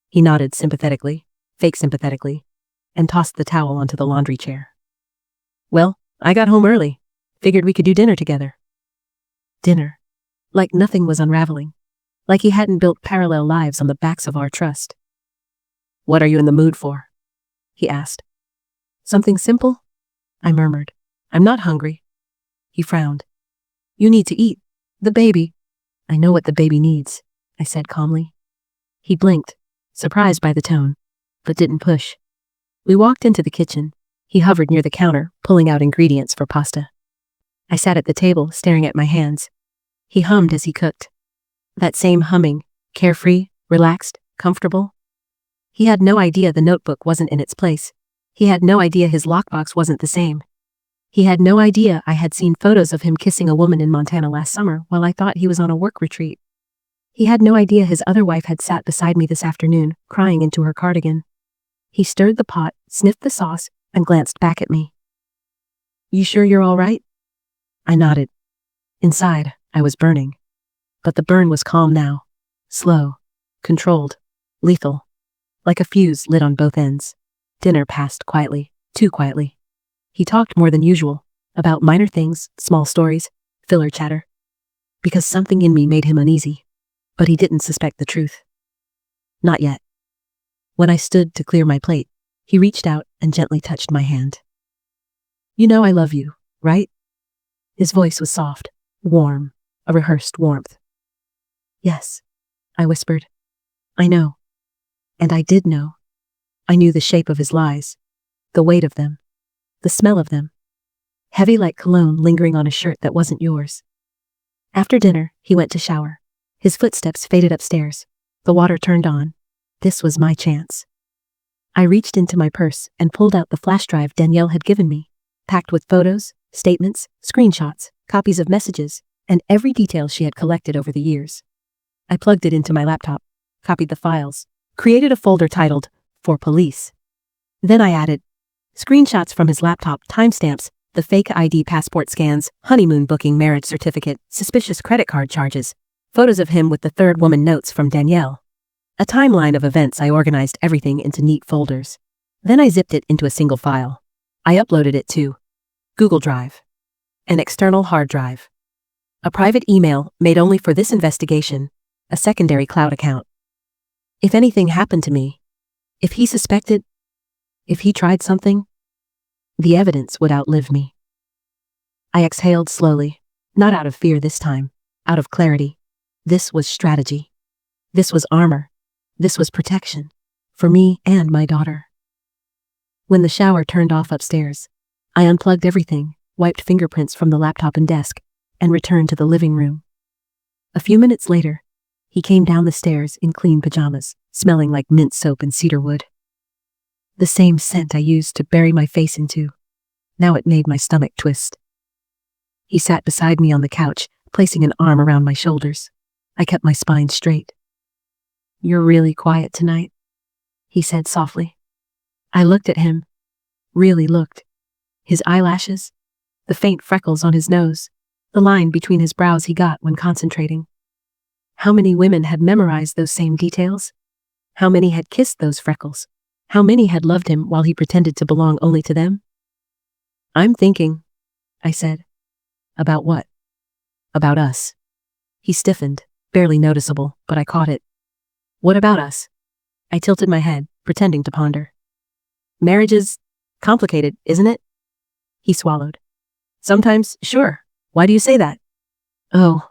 He nodded sympathetically, fake sympathetically, and tossed the towel onto the laundry chair. "Well, I got home early. Figured we could do dinner together." Dinner. Like nothing was unraveling. Like he hadn't built parallel lives on the backs of our trust. "What are you in the mood for?" he asked. "Something simple?" I murmured. "I'm not hungry." He frowned. "You need to eat. The baby." "I know what the baby needs," I said calmly. He blinked, surprised by the tone, but didn't push. We walked into the kitchen. He hovered near the counter, pulling out ingredients for pasta. I sat at the table, staring at my hands. He hummed as he cooked. That same humming, carefree, relaxed, comfortable. He had no idea the notebook wasn't in its place. He had no idea his lockbox wasn't the same. He had no idea I had seen photos of him kissing a woman in Montana last summer while I thought he was on a work retreat. He had no idea his other wife had sat beside me this afternoon, crying into her cardigan. He stirred the pot, sniffed the sauce, and glanced back at me. "You sure you're all right?" I nodded. Inside, I was burning. But the burn was calm now. Slow. Controlled. Lethal. like a fuse lit on both ends. Dinner passed quietly, too quietly. He talked more than usual, about minor things, small stories, filler chatter. Because something in me made him uneasy. But he didn't suspect the truth. Not yet. When I stood to clear my plate, he reached out and gently touched my hand. You know I love you, right? His voice was soft, warm, a rehearsed warmth. Yes, I whispered. I know. And I did know. I knew the shape of his lies, the weight of them, the smell of them. Heavy like cologne lingering on a shirt that wasn't yours. After dinner, he went to shower. His footsteps faded upstairs. The water turned on. This was my chance. I reached into my purse and pulled out the flash drive Danielle had given me, packed with photos, statements, screenshots, copies of messages, and every detail she had collected over the years. I plugged it into my laptop, copied the files, created a folder titled, For Police. Then I added screenshots from his laptop, timestamps, the fake ID passport scans, honeymoon booking marriage certificate, suspicious credit card charges, photos of him with the third woman notes from Danielle. A timeline of events. I organized everything into neat folders. Then I zipped it into a single file. I uploaded it to Google Drive, an external hard drive, a private email made only for this investigation, a secondary cloud account. If anything happened to me, if he suspected, if he tried something, the evidence would outlive me. I exhaled slowly, not out of fear this time, out of clarity. This was strategy. This was armor. This was protection. For me and my daughter. When the shower turned off upstairs, I unplugged everything, wiped fingerprints from the laptop and desk, and returned to the living room. A few minutes later, he came down the stairs in clean pajamas, smelling like mint soap and cedarwood. The same scent I used to bury my face into. Now it made my stomach twist. He sat beside me on the couch, placing an arm around my shoulders. I kept my spine straight. You're really quiet tonight, he said softly. I looked at him. Really looked. His eyelashes, the faint freckles on his nose, the line between his brows he got when concentrating. How many women had memorized those same details? How many had kissed those freckles? How many had loved him while he pretended to belong only to them? I'm thinking, I said. About what? About us. He stiffened, barely noticeable, but I caught it. What about us? I tilted my head, pretending to ponder. Marriage is complicated, isn't it? He swallowed. Sometimes, sure. Why do you say that? Oh,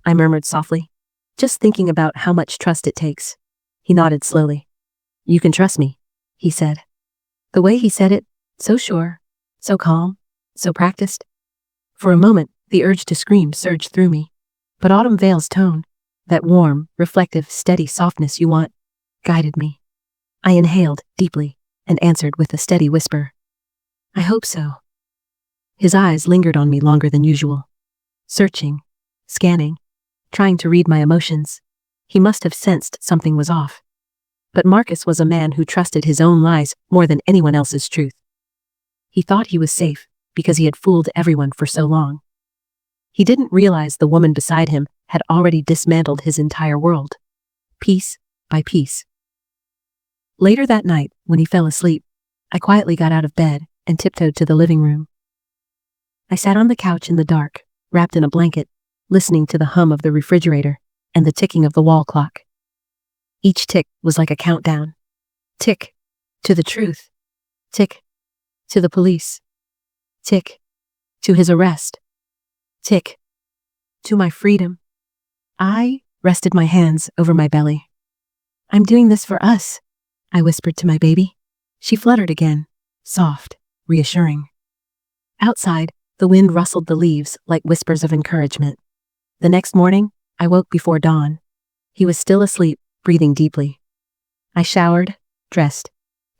I murmured softly, just thinking about how much trust it takes. He nodded slowly. You can trust me, he said. The way he said it, so sure, so calm, so practiced. For a moment, the urge to scream surged through me. But Autumn Vale's tone, that warm, reflective, steady softness you want, guided me. I inhaled deeply and answered with a steady whisper. I hope so. His eyes lingered on me longer than usual. Searching, scanning, trying to read my emotions. He must have sensed something was off. But Marcus was a man who trusted his own lies more than anyone else's truth. He thought he was safe because he had fooled everyone for so long. He didn't realize the woman beside him had already dismantled his entire world, piece by piece. Later that night, when he fell asleep, I quietly got out of bed and tiptoed to the living room. I sat on the couch in the dark, wrapped in a blanket, listening to the hum of the refrigerator and the ticking of the wall clock. Each tick was like a countdown. Tick, to the truth. Tick, to the police. Tick, to his arrest. Tick, to my freedom. I rested my hands over my belly. I'm doing this for us, I whispered to my baby. She fluttered again, soft, reassuring. Outside, the wind rustled the leaves like whispers of encouragement. The next morning, I woke before dawn. He was still asleep, breathing deeply. I showered, dressed,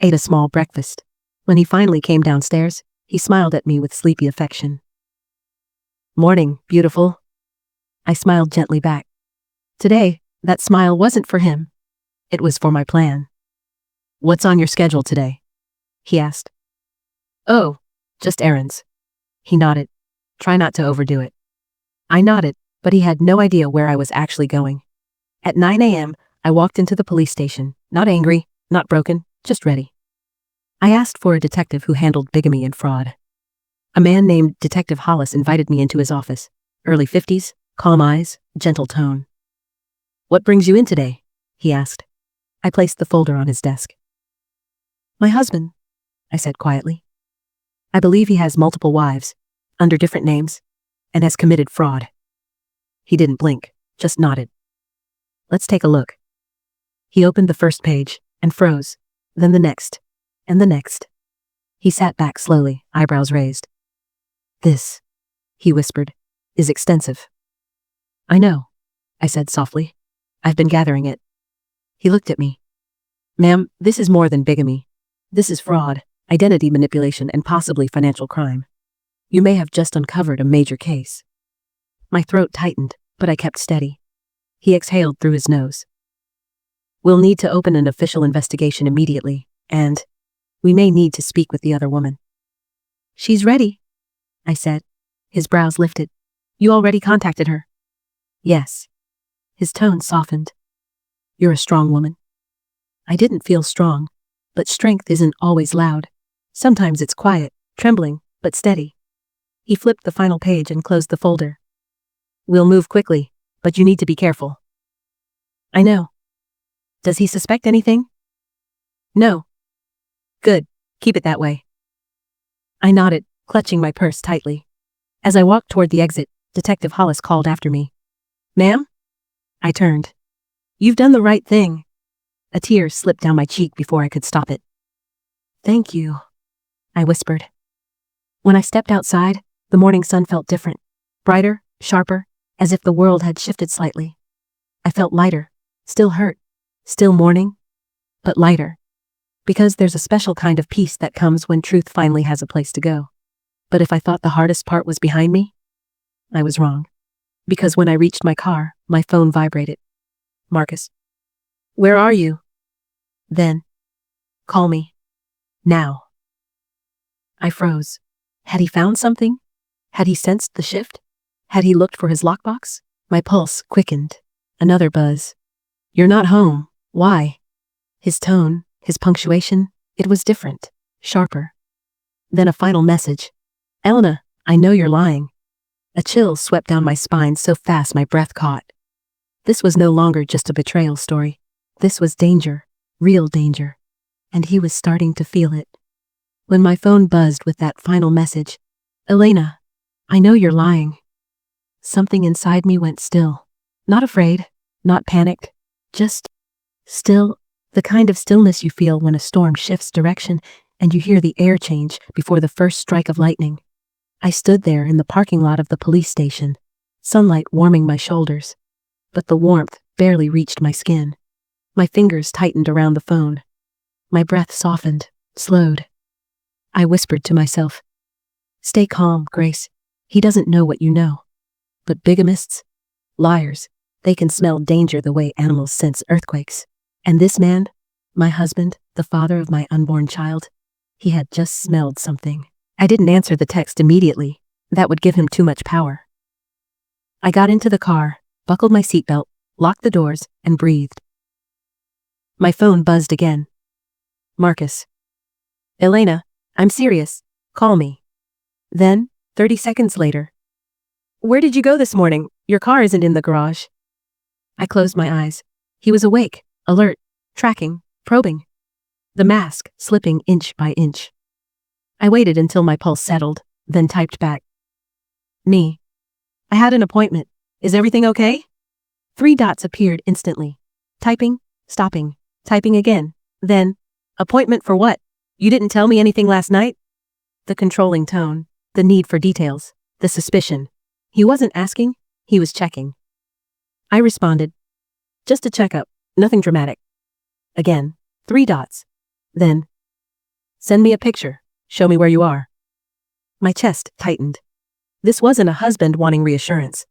ate a small breakfast. When he finally came downstairs, he smiled at me with sleepy affection. Morning, beautiful. I smiled gently back. Today, that smile wasn't for him. It was for my plan. What's on your schedule today? He asked. Oh, just errands. He nodded. Try not to overdo it. I nodded, but he had no idea where I was actually going. At 9 a.m., I walked into the police station, not angry, Not broken, just ready. I asked for a detective who handled bigamy and fraud. A man named Detective Hollis invited me into his office. Early 50s, calm eyes, gentle tone. What brings you in today? He asked. I placed the folder on his desk. My husband, I said quietly. I believe he has multiple wives, under different names, and has committed fraud. He didn't blink, just nodded. Let's take a look. He opened the first page and froze, then the next, and the next. He sat back slowly, eyebrows raised. This, he whispered, is extensive. I know, I said softly. I've been gathering it. He looked at me. Ma'am, this is more than bigamy. This is fraud, identity manipulation, and possibly financial crime. You may have just uncovered a major case. My throat tightened, but I kept steady. He exhaled through his nose. We'll need to open an official investigation immediately, and we may need to speak with the other woman. She's ready, I said. His brows lifted. You already contacted her? Yes. His tone softened. You're a strong woman. I didn't feel strong, but strength isn't always loud. Sometimes it's quiet, trembling, but steady. He flipped the final page and closed the folder. We'll move quickly, but you need to be careful. I know. Does he suspect anything? No. Good. Keep it that way. I nodded, clutching my purse tightly. As I walked toward the exit, Detective Hollis called after me. Ma'am? I turned. You've done the right thing. A tear slipped down my cheek before I could stop it. Thank you, I whispered. When I stepped outside, the morning sun felt different, brighter, sharper, as if the world had shifted slightly. I felt lighter, still hurt, still mourning, but lighter. Because there's a special kind of peace that comes when truth finally has a place to go. But if I thought the hardest part was behind me, I was wrong. Because when I reached my car, my phone vibrated. Marcus. Where are you? Then. Call me. Now. I froze. Had he found something? Had he sensed the shift? Had he looked for his lockbox? My pulse quickened. Another buzz. You're not home. Why? His tone, his punctuation, it was different, sharper. Then a final message. Elena, I know you're lying. A chill swept down my spine so fast my breath caught. This was no longer just a betrayal story. This was danger, real danger. And he was starting to feel it. When my phone buzzed with that final message, Elena, I know you're lying. Something inside me went still. Not afraid, not panicked, just still, the kind of stillness you feel when a storm shifts direction and you hear the air change before the first strike of lightning. I stood there in the parking lot of the police station, sunlight warming my shoulders, but the warmth barely reached my skin. My fingers tightened around the phone. My breath softened, slowed. I whispered to myself, stay calm, Grace. He doesn't know what you know. But bigamists, liars, they can smell danger the way animals sense earthquakes. And this man, my husband, the father of my unborn child, he had just smelled something. I didn't answer the text immediately. That would give him too much power. I got into the car, buckled my seatbelt, locked the doors, and breathed. My phone buzzed again. Marcus. Elena, I'm serious. Call me. Then, 30 seconds later. Where did you go this morning? Your car isn't in the garage. I closed my eyes. He was awake, alert, tracking, probing. The mask slipping inch by inch. I waited until my pulse settled, then typed back. Me. I had an appointment. Is everything okay? 3 dots appeared instantly. Typing, stopping, typing again. Then, appointment for what? You didn't tell me anything last night? The controlling tone, the need for details, the suspicion. He wasn't asking, he was checking. I responded. Just a checkup, nothing dramatic. Again, 3 dots. Then, send me a picture. Show me where you are. My chest tightened. This wasn't a husband wanting reassurance.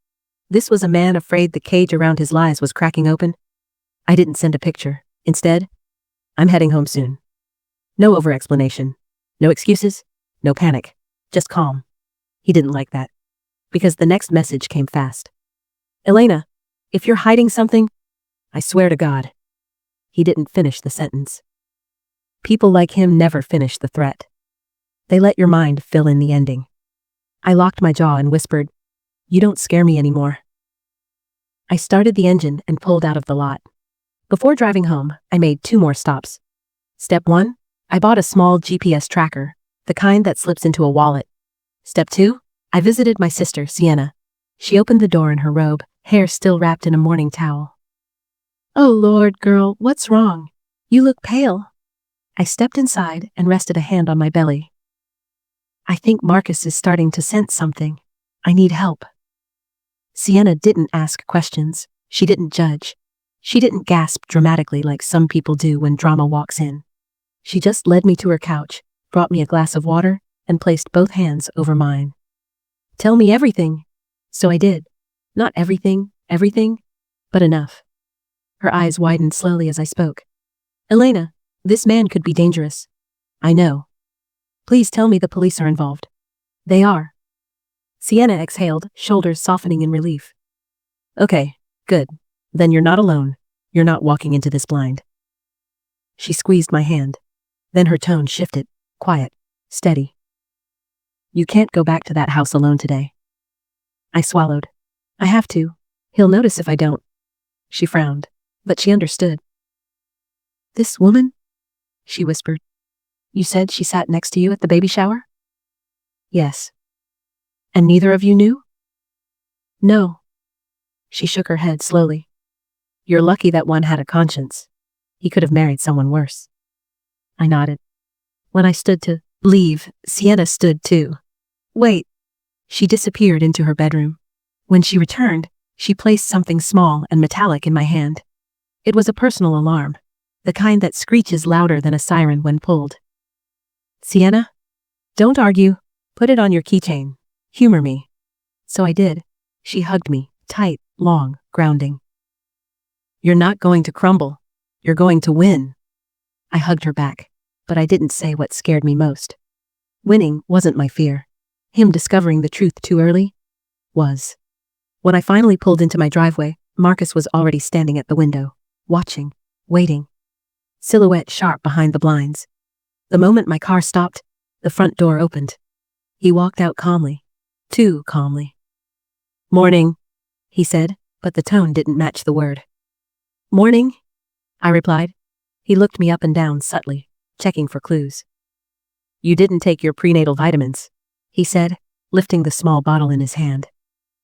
This was a man afraid the cage around his lies was cracking open. I didn't send a picture. Instead, I'm heading home soon. No over-explanation. No excuses. No panic. Just calm. He didn't like that. Because the next message came fast. Elena, if you're hiding something, I swear to God. He didn't finish the sentence. People like him never finish the threat. They let your mind fill in the ending. I locked my jaw and whispered, "You don't scare me anymore." I started the engine and pulled out of the lot. Before driving home, I made 2 more stops. Step 1, I bought a small GPS tracker, the kind that slips into a wallet. Step 2, I visited my sister, Sienna. She opened the door in her robe, hair still wrapped in a morning towel. "Oh Lord, girl, what's wrong? You look pale." I stepped inside and rested a hand on my belly. "I think Marcus is starting to sense something. I need help." Sienna didn't ask questions. She didn't judge. She didn't gasp dramatically like some people do when drama walks in. She just led me to her couch, brought me a glass of water, and placed both hands over mine. "Tell me everything." So I did. Not everything, but enough. Her eyes widened slowly as I spoke. "Elena, this man could be dangerous." "I know. Please tell me the police are involved." "They are." Sienna exhaled, shoulders softening in relief. "Okay, good. Then you're not alone. You're not walking into this blind." She squeezed my hand. Then her tone shifted, quiet, steady. "You can't go back to that house alone today." I swallowed. "I have to. He'll notice if I don't." She frowned, but she understood. "This woman?" she whispered. "You said she sat next to you at the baby shower?" "Yes." "And neither of you knew?" "No." She shook her head slowly. "You're lucky that one had a conscience. He could have married someone worse." I nodded. When I stood to leave, Sienna stood too. "Wait." She disappeared into her bedroom. When she returned, she placed something small and metallic in my hand. It was a personal alarm, the kind that screeches louder than a siren when pulled. "Sienna? Don't argue. Put it on your keychain. Humor me." So I did. She hugged me, tight, long, grounding. "You're not going to crumble. You're going to win." I hugged her back, but I didn't say what scared me most. Winning wasn't my fear. Him discovering the truth too early was. When I finally pulled into my driveway, Marcus was already standing at the window, watching, waiting. Silhouette sharp behind the blinds. The moment my car stopped, the front door opened. He walked out calmly. Too calmly. "Morning," he said, but the tone didn't match the word. "Morning," I replied. He looked me up and down subtly, checking for clues. "You didn't take your prenatal vitamins," he said, lifting the small bottle in his hand.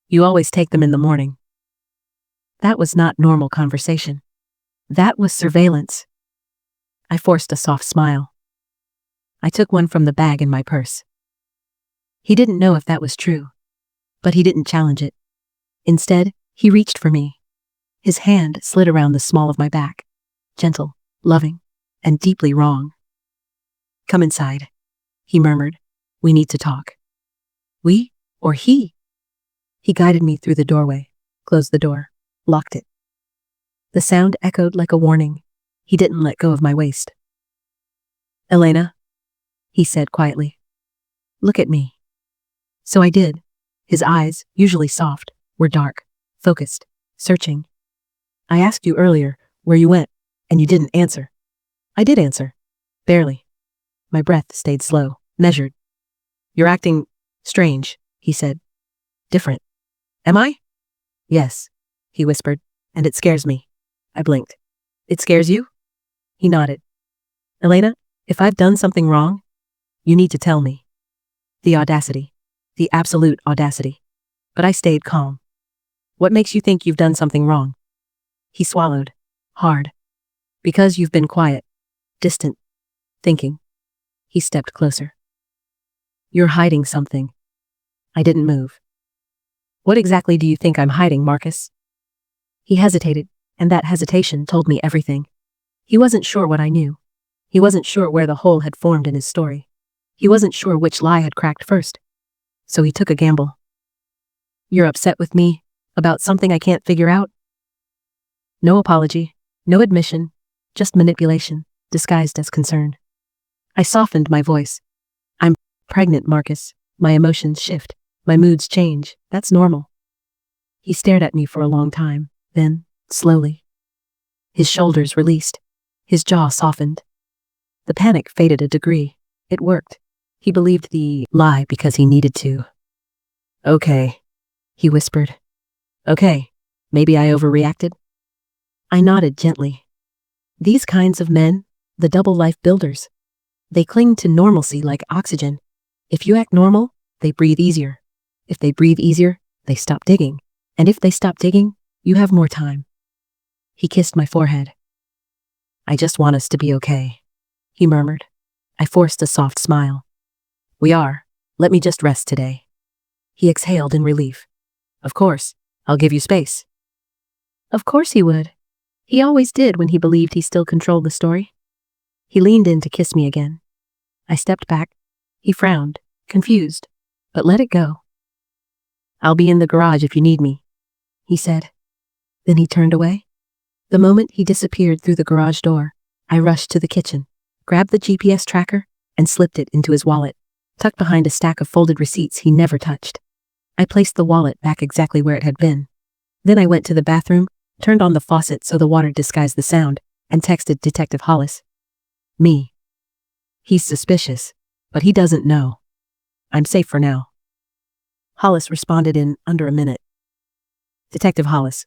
"You always take them in the morning." That was not normal conversation. That was surveillance. I forced a soft smile. I took one from the bag in my purse. He didn't know if that was true, but he didn't challenge it. Instead, he reached for me. His hand slid around the small of my back, gentle, loving, and deeply wrong. "Come inside," he murmured. "We need to talk." "We or he?" He guided me through the doorway, closed the door, locked it. The sound echoed like a warning. He didn't let go of my waist. "Elena," he said quietly. "Look at me." So I did. His eyes, usually soft, were dark, focused, searching. "I asked you earlier where you went, and you didn't answer." I did answer. Barely. My breath stayed slow, measured. "You're acting strange," he said. "Different." "Am I?" "Yes," he whispered, "and it scares me." I blinked. "It scares you?" He nodded. "Elena, if I've done something wrong, you need to tell me." The audacity. The absolute audacity. But I stayed calm. "What makes you think you've done something wrong?" He swallowed. Hard. "Because you've been quiet. Distant. Thinking." He stepped closer. "You're hiding something." I didn't move. "What exactly do you think I'm hiding, Marcus?" He hesitated, and that hesitation told me everything. He wasn't sure what I knew. He wasn't sure where the hole had formed in his story. He wasn't sure which lie had cracked first. So he took a gamble. "You're upset with me about something I can't figure out?" No apology, no admission, just manipulation, disguised as concern. I softened my voice. "I'm pregnant, Marcus. My emotions shift. My moods change. That's normal." He stared at me for a long time, then, slowly. His shoulders released. His jaw softened. The panic faded a degree. It worked. He believed the lie because he needed to. Okay, he whispered. Okay, maybe I overreacted? I nodded gently. These kinds of men, the double life builders, they cling to normalcy like oxygen. If you act normal, they breathe easier. If they breathe easier, they stop digging. And if they stop digging, you have more time. He kissed my forehead. I just want us to be okay, he murmured. I forced a soft smile. We are. Let me just rest today. He exhaled in relief. Of course, I'll give you space. Of course he would. He always did when he believed he still controlled the story. He leaned in to kiss me again. I stepped back. He frowned, confused, but let it go. I'll be in the garage if you need me, he said. Then he turned away. The moment he disappeared through the garage door, I rushed to the kitchen, grabbed the GPS tracker, and slipped it into his wallet, tucked behind a stack of folded receipts he never touched. I placed the wallet back exactly where it had been. Then I went to the bathroom, turned on the faucet so the water disguised the sound, and texted Detective Hollis. Me. He's suspicious, but he doesn't know. I'm safe for now. Hollis responded in under a minute. Detective Hollis.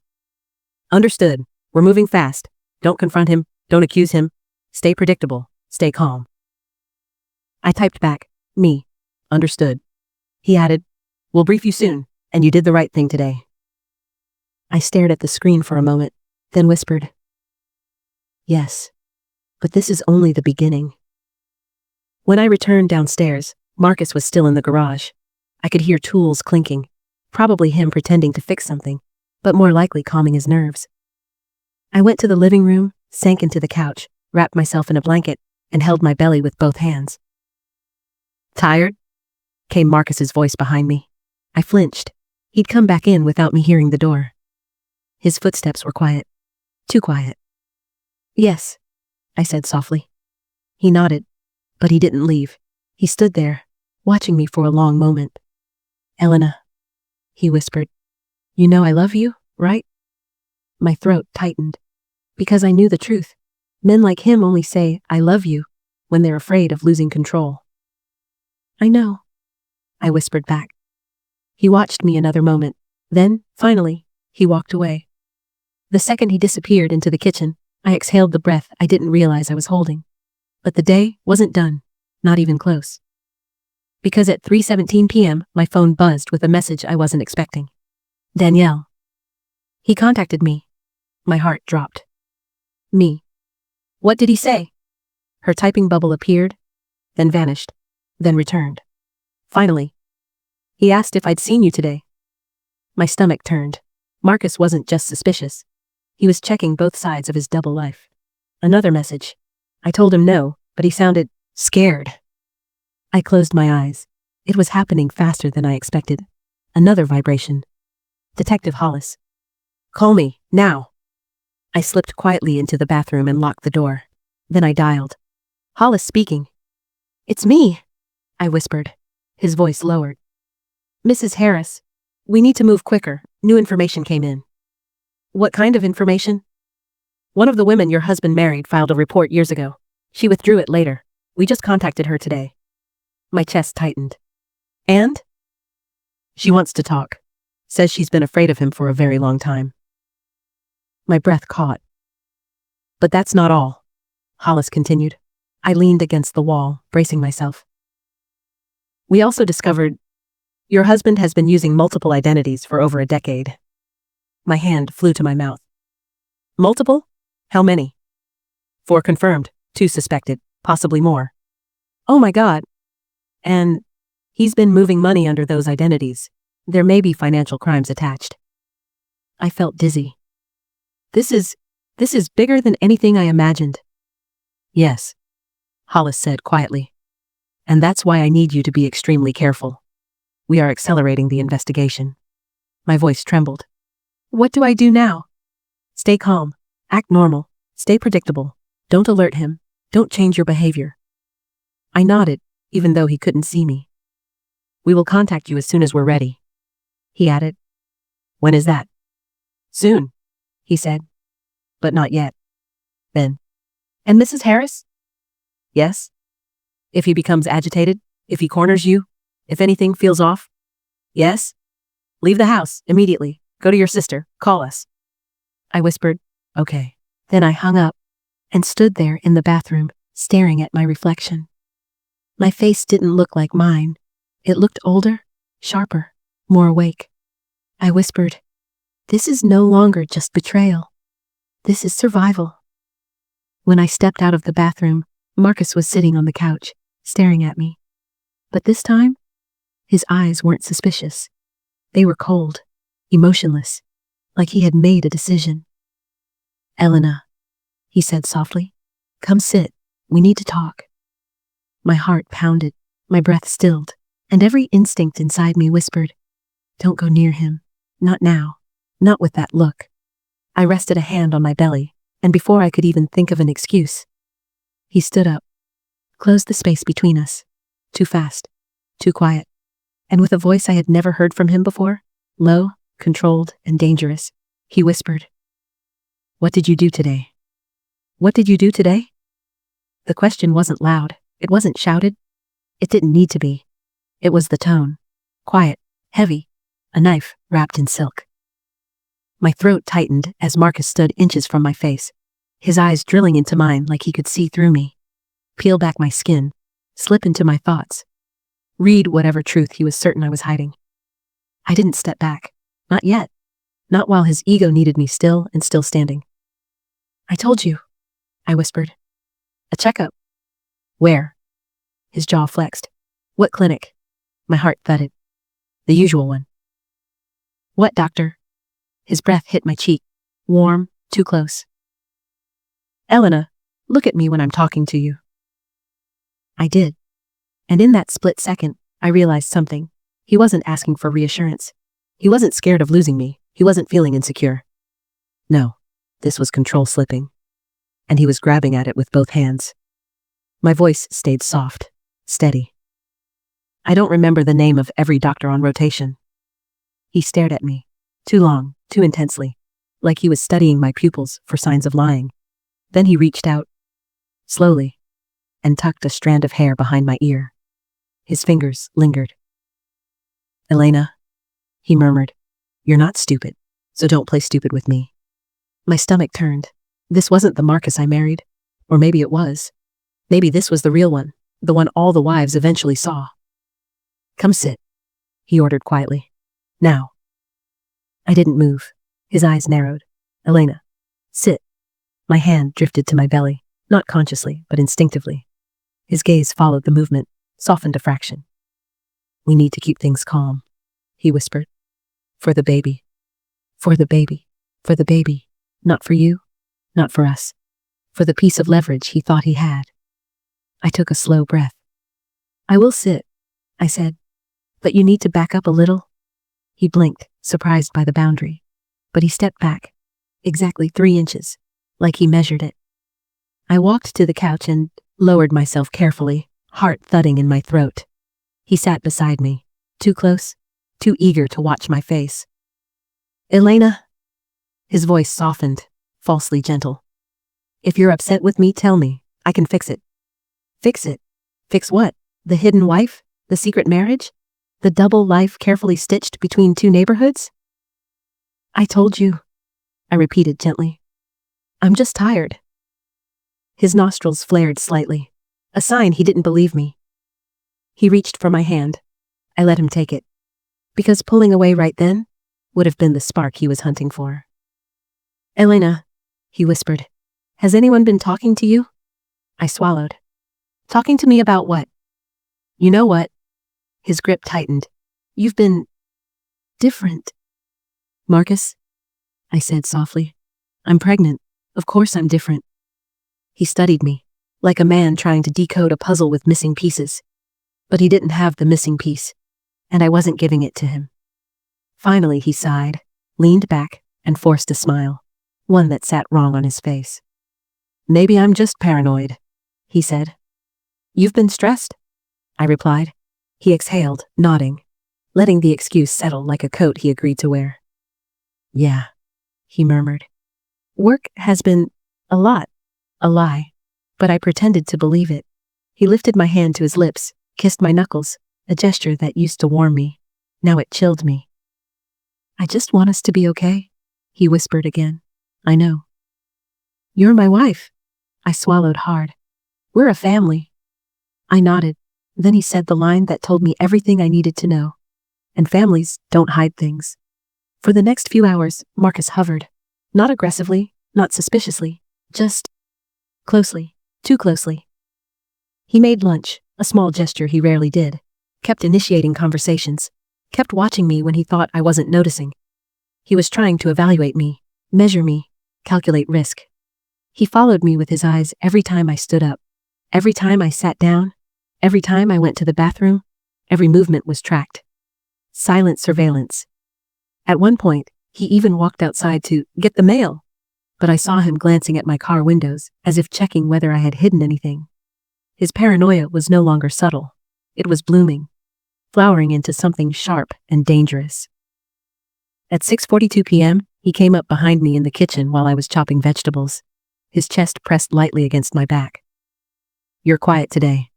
Understood. We're moving fast. Don't confront him. Don't accuse him. Stay predictable. Stay calm. I typed back. Me. Understood. He added, we'll brief you soon, and you did the right thing today. I stared at the screen for a moment, then whispered, yes, but this is only the beginning. When I returned downstairs, Marcus was still in the garage. I could hear tools clinking, probably him pretending to fix something, but more likely calming his nerves. I went to the living room, sank into the couch, wrapped myself in a blanket, and held my belly with both hands. Tired? Came Marcus's voice behind me. I flinched. He'd come back in without me hearing the door. His footsteps were quiet. Too quiet. Yes, I said softly. He nodded, but he didn't leave. He stood there, watching me for a long moment. Elena, he whispered. You know I love you, right? My throat tightened, because I knew the truth. Men like him only say, I love you, when they're afraid of losing control. I know, I whispered back. He watched me another moment. Then, finally, he walked away. The second he disappeared into the kitchen, I exhaled the breath I didn't realize I was holding. But the day wasn't done, not even close. Because at 3:17 p.m., my phone buzzed with a message I wasn't expecting. Danielle. He contacted me. My heart dropped. Me. What did he say? Her typing bubble appeared, then vanished, then returned. Finally, he asked if I'd seen you today. My stomach turned. Marcus wasn't just suspicious. He was checking both sides of his double life. Another message. I told him no, but he sounded scared. I closed my eyes. It was happening faster than I expected. Another vibration. Detective Hollis. Call me, now. I slipped quietly into the bathroom and locked the door. Then I dialed. Hollis speaking. It's me, I whispered. His voice lowered. Mrs. Harris, we need to move quicker. New information came in. What kind of information? One of the women your husband married filed a report years ago. She withdrew it later. We just contacted her today. My chest tightened. And? She wants to talk. Says she's been afraid of him for a very long time. My breath caught. But that's not all, Hollis continued. I leaned against the wall, bracing myself. We also discovered your husband has been using multiple identities for over a decade. My hand flew to my mouth. Multiple? How many? 4 confirmed, 2 suspected, possibly more. Oh my God. And he's been moving money under those identities. There may be financial crimes attached. I felt dizzy. This is bigger than anything I imagined. Yes, Hollis said quietly. And that's why I need you to be extremely careful. We are accelerating the investigation. My voice trembled. What do I do now? Stay calm. Act normal. Stay predictable. Don't alert him. Don't change your behavior. I nodded, even though he couldn't see me. We will contact you as soon as we're ready, he added. When is that? Soon, he said. But not yet. Then. And Mrs. Harris? Yes? If he becomes agitated? If he corners you? If anything feels off? Yes? Leave the house, immediately. Go to your sister. Call us. I whispered, okay. Then I hung up and stood there in the bathroom, staring at my reflection. My face didn't look like mine. It looked older, sharper, more awake. I whispered, this is no longer just betrayal. This is survival. When I stepped out of the bathroom, Marcus was sitting on the couch, staring at me. But this time, his eyes weren't suspicious. They were cold, emotionless, like he had made a decision. Elena, he said softly, come sit. We need to talk. My heart pounded, my breath stilled, and every instinct inside me whispered, don't go near him. Not now. Not with that look. I rested a hand on my belly, and before I could even think of an excuse, he stood up, closed the space between us. Too fast, too quiet, and with a voice I had never heard from him before, low, controlled, and dangerous, he whispered, what did you do today? What did you do today? The question wasn't loud. It wasn't shouted. It didn't need to be. It was the tone. Quiet, heavy, a knife wrapped in silk. My throat tightened as Marcus stood inches from my face, his eyes drilling into mine like he could see through me, peel back my skin, slip into my thoughts, read whatever truth he was certain I was hiding. I didn't step back. Not yet. Not while his ego needed me still and still standing. I told you, I whispered. A checkup. Where? His jaw flexed. What clinic? My heart thudded. The usual one. What doctor? His breath hit my cheek. Warm, too close. Elena, look at me when I'm talking to you. I did. And in that split second, I realized something. He wasn't asking for reassurance. He wasn't scared of losing me. He wasn't feeling insecure. No, this was control slipping. And he was grabbing at it with both hands. My voice stayed soft, steady. I don't remember the name of every doctor on rotation. He stared at me, too long, too intensely, like he was studying my pupils for signs of lying. Then he reached out, slowly, and tucked a strand of hair behind my ear. His fingers lingered. Elena, he murmured, you're not stupid, so don't play stupid with me. My stomach turned. This wasn't the Marcus I married. Or maybe it was. Maybe this was the real one, the one all the wives eventually saw. Come sit, he ordered quietly. Now. I didn't move. His eyes narrowed. Elena, sit. My hand drifted to my belly, not consciously, but instinctively. His gaze followed the movement, softened a fraction. We need to keep things calm, he whispered. For the baby. For the baby. For the baby. Not for you. Not for us. For the piece of leverage he thought he had. I took a slow breath. I will sit, I said. But you need to back up a little. He blinked, surprised by the boundary. But he stepped back. Exactly 3 inches. Like he measured it. I walked to the couch and lowered myself carefully, heart thudding in my throat. He sat beside me, too close, too eager to watch my face. Elena. His voice softened, falsely gentle. If you're upset with me, tell me. I can fix it. Fix it? Fix what? The hidden wife? The secret marriage? The double life carefully stitched between 2 neighborhoods? I told you, I repeated gently. I'm just tired. His nostrils flared slightly, a sign he didn't believe me. He reached for my hand. I let him take it, because pulling away right then would have been the spark he was hunting for. Elena, he whispered, has anyone been talking to you? I swallowed. Talking to me about what? You know what? His grip tightened. You've been different. Marcus, I said softly. I'm pregnant. Of course I'm different. He studied me, like a man trying to decode a puzzle with missing pieces. But he didn't have the missing piece, and I wasn't giving it to him. Finally he sighed, leaned back, and forced a smile, one that sat wrong on his face. Maybe I'm just paranoid, he said. You've been stressed? I replied. He exhaled, nodding, letting the excuse settle like a coat he agreed to wear. Yeah, he murmured. Work has been a lot, a lie, but I pretended to believe it. He lifted my hand to his lips, kissed my knuckles, a gesture that used to warm me. Now it chilled me. I just want us to be okay, he whispered again. I know. You're my wife. I swallowed hard. We're a family. I nodded. Then he said the line that told me everything I needed to know. And families don't hide things. For the next few hours, Marcus hovered. Not aggressively, not suspiciously, just closely, too closely. He made lunch, a small gesture he rarely did, kept initiating conversations, kept watching me when he thought I wasn't noticing. He was trying to evaluate me, measure me, calculate risk. He followed me with his eyes every time I stood up, every time I sat down, every time I went to the bathroom. Every movement was tracked. Silent surveillance. At one point, he even walked outside to get the mail, but I saw him glancing at my car windows as if checking whether I had hidden anything. His paranoia was no longer subtle. It was blooming, flowering into something sharp and dangerous. At 6:42 p.m., he came up behind me in the kitchen while I was chopping vegetables. His chest pressed lightly against my back. You're quiet today,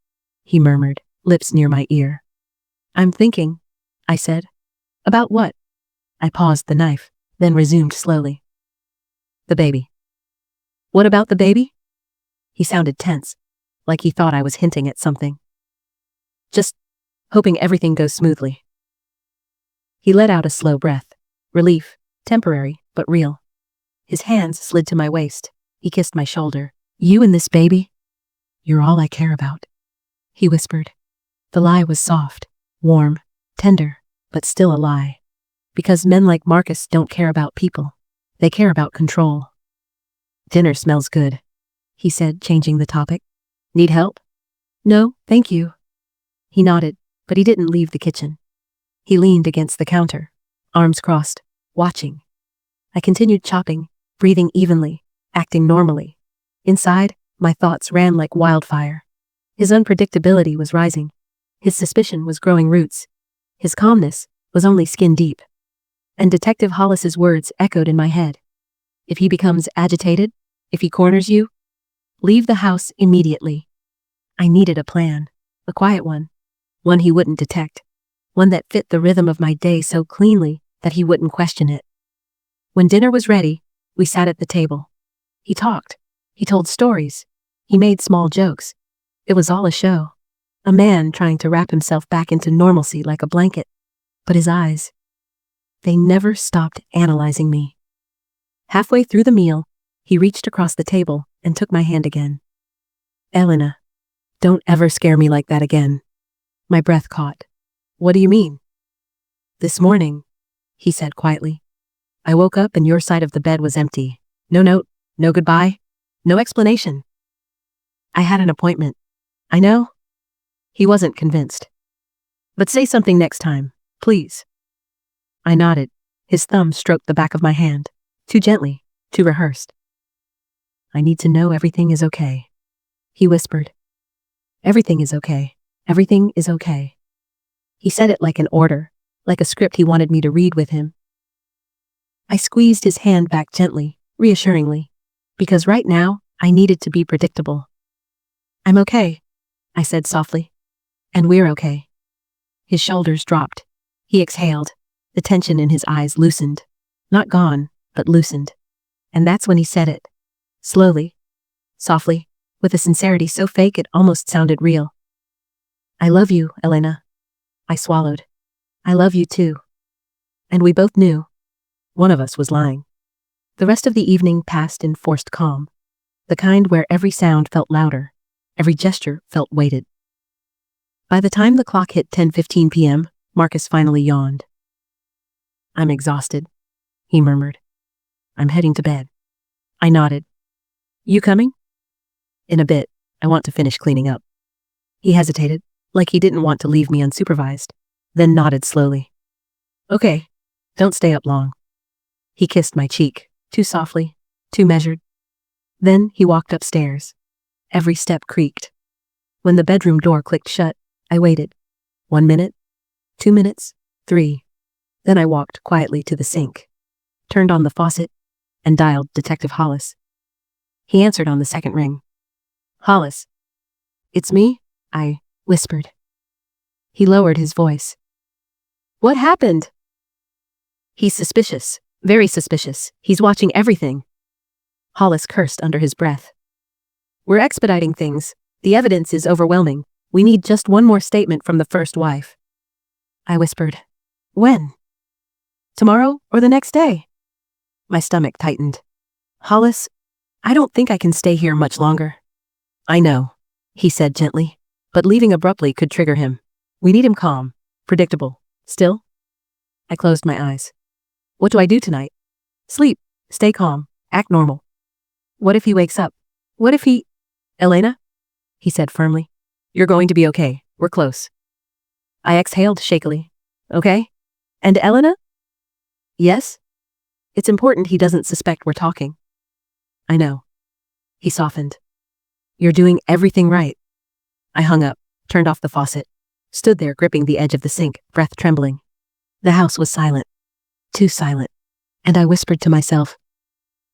he murmured, lips near my ear. I'm thinking, I said. About what? I paused the knife, then resumed slowly. The baby. What about the baby? He sounded tense, like he thought I was hinting at something. Just hoping everything goes smoothly. He let out a slow breath. Relief, temporary, but real. His hands slid to my waist. He kissed my shoulder. You and this baby? You're all I care about, he whispered. The lie was soft, warm, tender, but still a lie. Because men like Marcus don't care about people. They care about control. Dinner smells good, he said, changing the topic. Need help? No, thank you. He nodded, but he didn't leave the kitchen. He leaned against the counter, arms crossed, watching. I continued chopping, breathing evenly, acting normally. Inside, my thoughts ran like wildfire. His unpredictability was rising. His suspicion was growing roots. His calmness was only skin deep. And Detective Hollis's words echoed in my head. If he becomes agitated, if he corners you, leave the house immediately. I needed a plan, a quiet one he wouldn't detect, one that fit the rhythm of my day so cleanly that he wouldn't question it. When dinner was ready, we sat at the table. He talked. He told stories. He made small jokes. It was all a show. A man trying to wrap himself back into normalcy like a blanket. But his eyes, they never stopped analyzing me. Halfway through the meal, he reached across the table and took my hand again. Elena, don't ever scare me like that again. My breath caught. What do you mean? This morning, he said quietly. I woke up and your side of the bed was empty. No note, no goodbye, no explanation. I had an appointment. I know. He wasn't convinced. But say something next time, please. I nodded. His thumb stroked the back of my hand, too gently, too rehearsed. I need to know everything is okay, he whispered. Everything is okay. Everything is okay. He said it like an order, like a script he wanted me to read with him. I squeezed his hand back gently, reassuringly, because right now, I needed to be predictable. I'm okay, I said softly. And we're okay. His shoulders dropped. He exhaled. The tension in his eyes loosened. Not gone, but loosened. And that's when he said it. Slowly, softly, with a sincerity so fake it almost sounded real. I love you, Elena. I swallowed. I love you too. And we both knew. One of us was lying. The rest of the evening passed in forced calm. The kind where every sound felt louder. Every gesture felt weighted. By the time the clock hit 10:15 p.m., Marcus finally yawned. I'm exhausted, he murmured. I'm heading to bed. I nodded. You coming? In a bit. I want to finish cleaning up. He hesitated, like he didn't want to leave me unsupervised, then nodded slowly. Okay, don't stay up long. He kissed my cheek, too softly, too measured. Then he walked upstairs. Every step creaked. When the bedroom door clicked shut, I waited. 1 minute, 2 minutes, 3. Then I walked quietly to the sink, turned on the faucet, and dialed Detective Hollis. He answered on the second ring. Hollis. It's me, I whispered. He lowered his voice. What happened? He's suspicious. Very suspicious. He's watching everything. Hollis cursed under his breath. We're expediting things. The evidence is overwhelming. We need just one more statement from the first wife. I whispered. When? Tomorrow or the next day? My stomach tightened. Hollis, I don't think I can stay here much longer. I know, he said gently, but leaving abruptly could trigger him. We need him calm, predictable, still. I closed my eyes. What do I do tonight? Sleep, stay calm, act normal. What if he wakes up? What if he... Elena? He said firmly. You're going to be okay. We're close. I exhaled shakily. Okay? And Elena? Yes? It's important he doesn't suspect we're talking. I know. He softened. You're doing everything right. I hung up, turned off the faucet, stood there gripping the edge of the sink, breath trembling. The house was silent. Too silent. And I whispered to myself,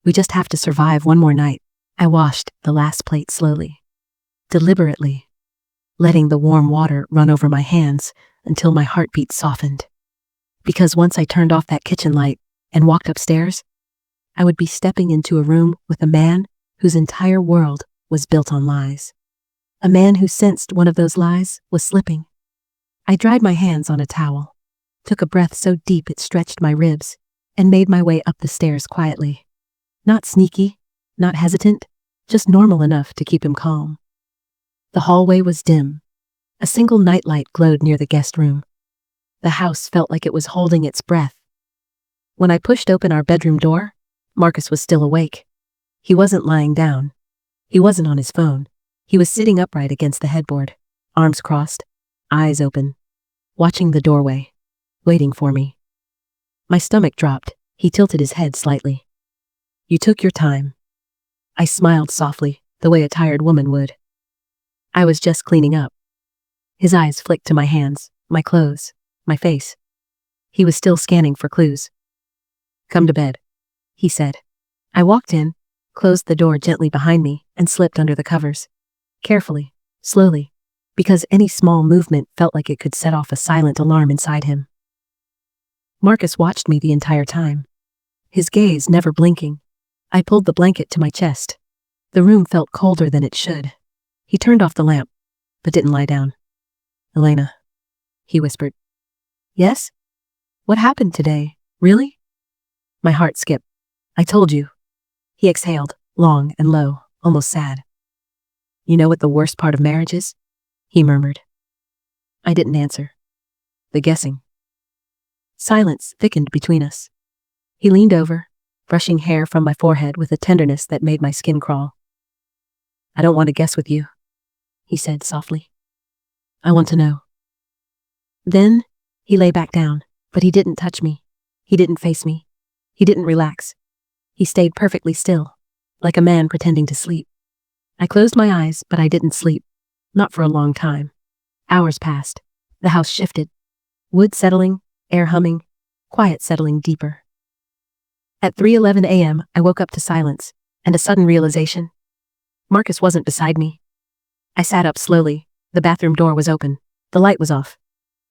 we just have to survive one more night. I washed the last plate slowly, deliberately, letting the warm water run over my hands until my heartbeat softened. Because once I turned off that kitchen light and walked upstairs, I would be stepping into a room with a man whose entire world was built on lies. A man who sensed one of those lies was slipping. I dried my hands on a towel, took a breath so deep it stretched my ribs, and made my way up the stairs quietly. Not sneaky, not hesitant, just normal enough to keep him calm. The hallway was dim. A single nightlight glowed near the guest room. The house felt like it was holding its breath. When I pushed open our bedroom door, Marcus was still awake. He wasn't lying down. He wasn't on his phone. He was sitting upright against the headboard, arms crossed, eyes open, watching the doorway, waiting for me. My stomach dropped. He tilted his head slightly. You took your time. I smiled softly, the way a tired woman would. I was just cleaning up. His eyes flicked to my hands, my clothes, my face. He was still scanning for clues. Come to bed, he said. I walked in, closed the door gently behind me, and slipped under the covers. Carefully, slowly, because any small movement felt like it could set off a silent alarm inside him. Marcus watched me the entire time, his gaze never blinking. I pulled the blanket to my chest. The room felt colder than it should. He turned off the lamp, but didn't lie down. Elena, he whispered. Yes? What happened today? Really? My heart skipped. I told you. He exhaled, long and low, almost sad. You know what the worst part of marriage is? He murmured. I didn't answer. The guessing. Silence thickened between us. He leaned over, brushing hair from my forehead with a tenderness that made my skin crawl. I don't want to guess with you, he said softly. I want to know. Then, he lay back down, but he didn't touch me. He didn't face me. He didn't relax. He stayed perfectly still, like a man pretending to sleep. I closed my eyes, but I didn't sleep. Not for a long time. Hours passed. The house shifted. Wood settling, air humming, quiet settling deeper. At 3:11 a.m., I woke up to silence and a sudden realization. Marcus wasn't beside me. I sat up slowly. The bathroom door was open. The light was off.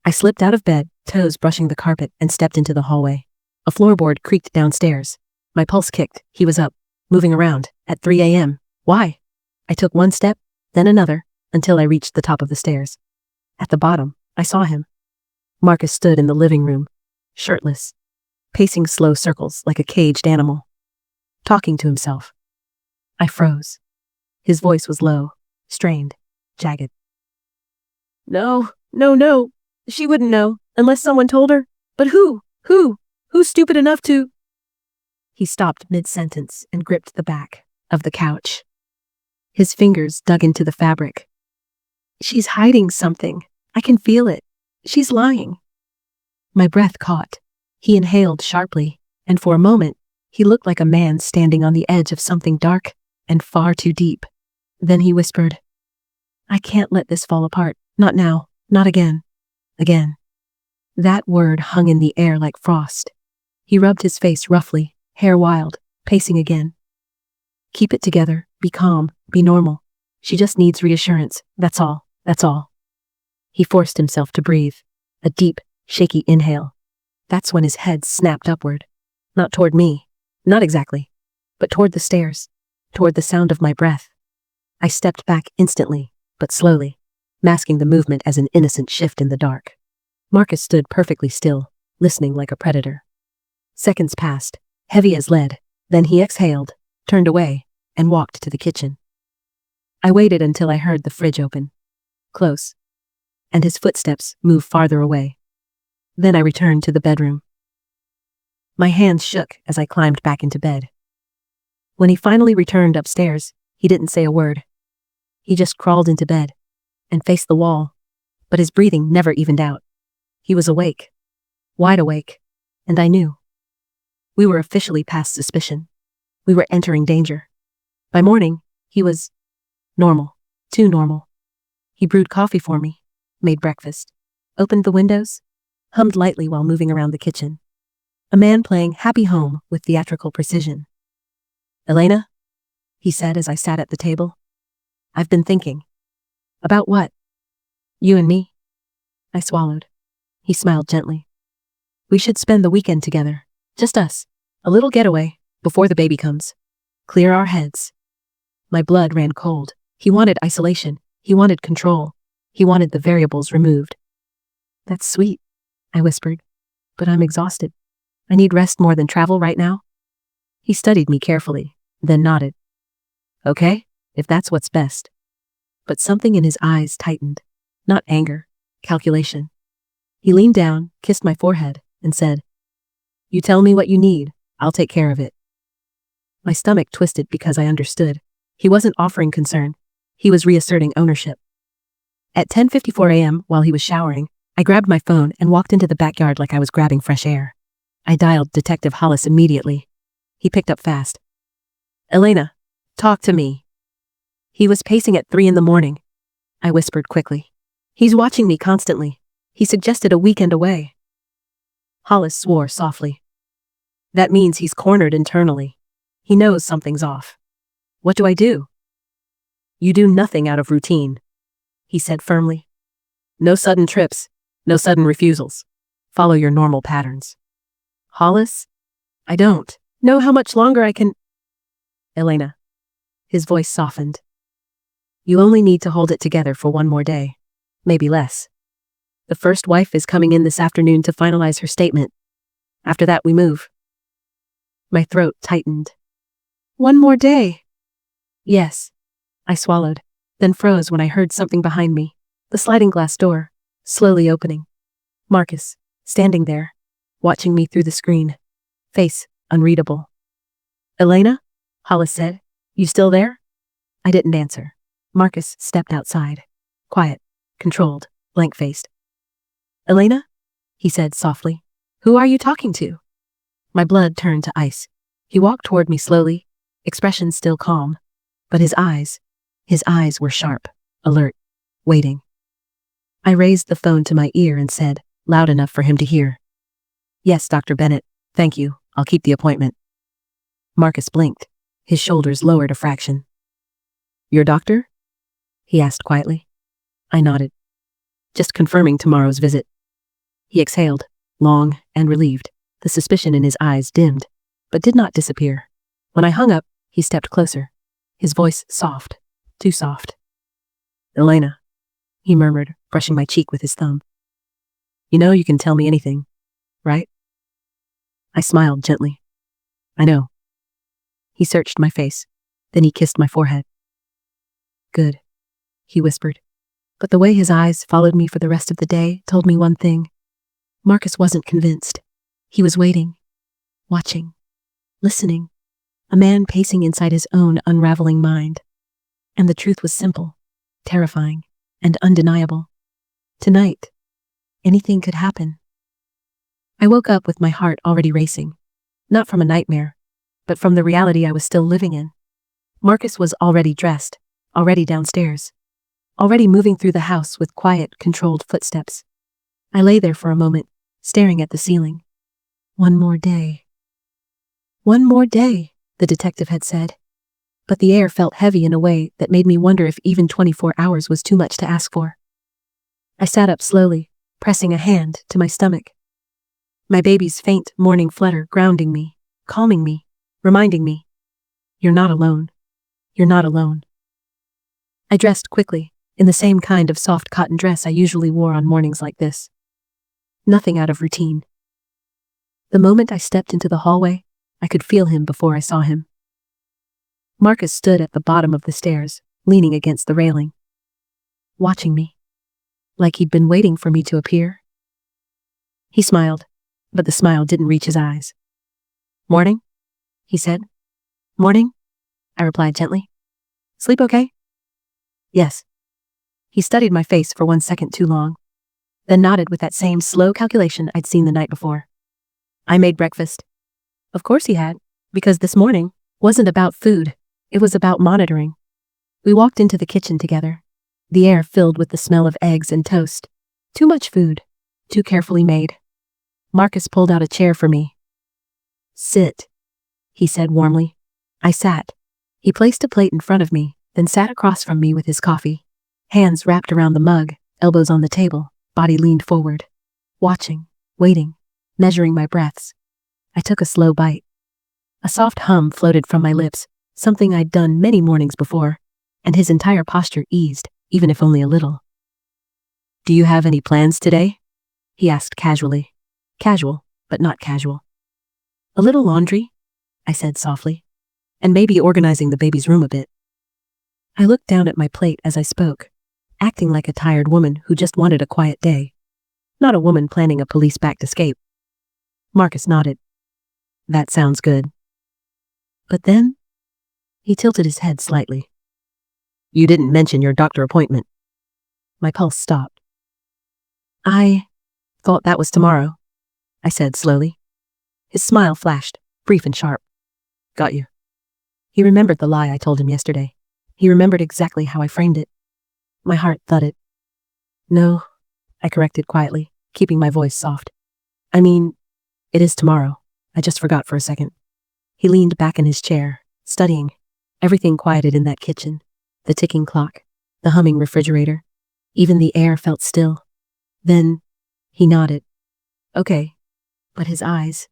I slipped out of bed, toes brushing the carpet, and stepped into the hallway. A floorboard creaked downstairs. My pulse kicked. He was up, moving around, at 3 a.m. Why? I took one step, then another, until I reached the top of the stairs. At the bottom, I saw him. Marcus stood in the living room, shirtless, pacing slow circles like a caged animal, talking to himself. I froze. His voice was low, strained, jagged. No. She wouldn't know, unless someone told her. But who? Who's stupid enough to... He stopped mid-sentence and gripped the back of the couch. His fingers dug into the fabric. She's hiding something. I can feel it. She's lying. My breath caught. He inhaled sharply, and for a moment, he looked like a man standing on the edge of something dark and far too deep. Then he whispered, I can't let this fall apart. Not now. Not again. Again. That word hung in the air like frost. He rubbed his face roughly, hair wild, pacing again. Keep it together. Be calm. Be normal. She just needs reassurance. That's all. That's all. He forced himself to breathe, a deep, shaky inhale. That's when his head snapped upward. Not toward me. Not exactly. But toward the stairs. Toward the sound of my breath. I stepped back instantly, but slowly, masking the movement as an innocent shift in the dark. Marcus stood perfectly still, listening like a predator. Seconds passed, heavy as lead. Then he exhaled, turned away, and walked to the kitchen. I waited until I heard the fridge open. Close. And his footsteps move farther away. Then I returned to the bedroom. My hands shook as I climbed back into bed. When he finally returned upstairs, he didn't say a word. He just crawled into bed and faced the wall, but his breathing never evened out. He was awake, wide awake, and I knew. We were officially past suspicion. We were entering danger. By morning, he was normal, too normal. He brewed coffee for me, made breakfast, opened the windows, hummed lightly while moving around the kitchen. A man playing Happy Home with theatrical precision. "Elena?" he said as I sat at the table. "I've been thinking." "About what?" "You and me." I swallowed. He smiled gently. "We should spend the weekend together. Just us. A little getaway, before the baby comes. Clear our heads." My blood ran cold. He wanted isolation. He wanted control. He wanted the variables removed. "That's sweet," I whispered. "But I'm exhausted. I need rest more than travel right now." He studied me carefully, then nodded. "Okay, if that's what's best." But something in his eyes tightened. Not anger, calculation. He leaned down, kissed my forehead, and said, "You tell me what you need, I'll take care of it." My stomach twisted because I understood. He wasn't offering concern. He was reasserting ownership. At 10:54 a.m., while he was showering, I grabbed my phone and walked into the backyard like I was grabbing fresh air. I dialed Detective Hollis immediately. He picked up fast. "Elena, talk to me." He was pacing at 3 in the morning. I whispered quickly. "He's watching me constantly. He suggested a weekend away." Hollis swore softly. "That means he's cornered internally. He knows something's off. What do I do?" "You do nothing out of routine," he said firmly. "No sudden trips, no sudden refusals. Follow your normal patterns." "Hollis, I don't know how much longer I can—" "Elena." His voice softened. "You only need to hold it together for one more day, maybe less. The first wife is coming in this afternoon to finalize her statement. After that, we move." My throat tightened. "One more day?" "Yes." I swallowed, then froze when I heard something behind me, the sliding glass door, slowly opening. Marcus, standing there, watching me through the screen, face unreadable. "Elena?" Hollis said. "You still there?" I didn't answer. Marcus stepped outside, quiet, controlled, blank-faced. "Elena?" he said softly. "Who are you talking to?" My blood turned to ice. He walked toward me slowly, expression still calm, but his eyes were sharp, alert, waiting. I raised the phone to my ear and said, loud enough for him to hear, "Yes, Dr. Bennett, thank you, I'll keep the appointment." Marcus blinked, his shoulders lowered a fraction. "Your doctor?" he asked quietly. I nodded. "Just confirming tomorrow's visit." He exhaled, long and relieved. The suspicion in his eyes dimmed, but did not disappear. When I hung up, he stepped closer, his voice soft, too soft. "Elena," he murmured, brushing my cheek with his thumb. "You know you can tell me anything, right?" I smiled gently. "I know." He searched my face, then he kissed my forehead. "Good," he whispered. But the way his eyes followed me for the rest of the day told me one thing. Marcus wasn't convinced. He was waiting, watching, listening, a man pacing inside his own unraveling mind. And the truth was simple, terrifying, and undeniable. Tonight, anything could happen. I woke up with my heart already racing, not from a nightmare, but from the reality I was still living in. Marcus was already dressed, already downstairs, already moving through the house with quiet, controlled footsteps. I lay there for a moment, staring at the ceiling. One more day. One more day, the detective had said. but the air felt heavy in a way that made me wonder if even 24 hours was too much to ask for. I sat up slowly, pressing a hand to my stomach. My baby's faint morning flutter grounding me, calming me, reminding me, "You're not alone. You're not alone." I dressed quickly, in the same kind of soft cotton dress I usually wore on mornings like this. Nothing out of routine. The moment I stepped into the hallway, I could feel him before I saw him. Marcus stood at the bottom of the stairs, leaning against the railing, watching me, like he'd been waiting for me to appear. He smiled, but the smile didn't reach his eyes. "Morning?" he said. "Morning," I replied gently. "Sleep okay?" "Yes." He studied my face for 1 second too long, then nodded with that same slow calculation I'd seen the night before. "I made breakfast." Of course he had, because this morning wasn't about food, it was about monitoring. We walked into the kitchen together, the air filled with the smell of eggs and toast. Too much food, too carefully made. Marcus pulled out a chair for me. "Sit," he said warmly. I sat. He placed a plate in front of me, then sat across from me with his coffee. Hands wrapped around the mug, elbows on the table, body leaned forward. Watching, waiting, measuring my breaths. I took a slow bite. A soft hum floated from my lips, something I'd done many mornings before, and his entire posture eased, even if only a little. "Do you have any plans today?" he asked casually. Casual, but not casual. "A little laundry," I said softly, "and maybe organizing the baby's room a bit." I looked down at my plate as I spoke, acting like a tired woman who just wanted a quiet day, not a woman planning a police-backed escape. Marcus nodded. "That sounds good." But then, he tilted his head slightly. "You didn't mention your doctor appointment." My pulse stopped. "I thought that was tomorrow," I said slowly. His smile flashed, brief and sharp. "Got you." He remembered the lie I told him yesterday. He remembered exactly how I framed it. My heart thudded. "No," I corrected quietly, keeping my voice soft. "I mean, it is tomorrow. I just forgot for a second." He leaned back in his chair, studying. Everything quieted in that kitchen. The ticking clock, the humming refrigerator. Even the air felt still. Then, he nodded. "Okay." But his eyes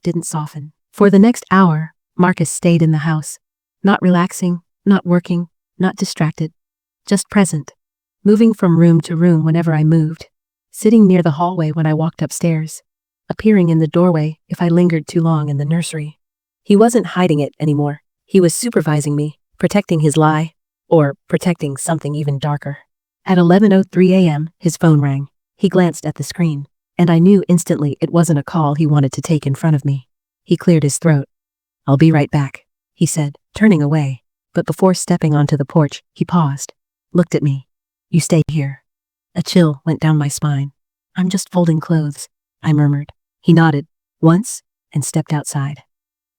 didn't soften. For the next hour, Marcus stayed in the house. Not relaxing, not working, not distracted. Just present. Moving from room to room whenever I moved. Sitting near the hallway when I walked upstairs. Appearing in the doorway if I lingered too long in the nursery. He wasn't hiding it anymore. He was supervising me, protecting his lie, or protecting something even darker. At 11:03 a.m., his phone rang. He glanced at the screen, and I knew instantly it wasn't a call he wanted to take in front of me. He cleared his throat. "I'll be right back," he said, turning away. But before stepping onto the porch, he paused, looked at me. "You stay here." A chill went down my spine. "I'm just folding clothes," I murmured. He nodded, once, and stepped outside.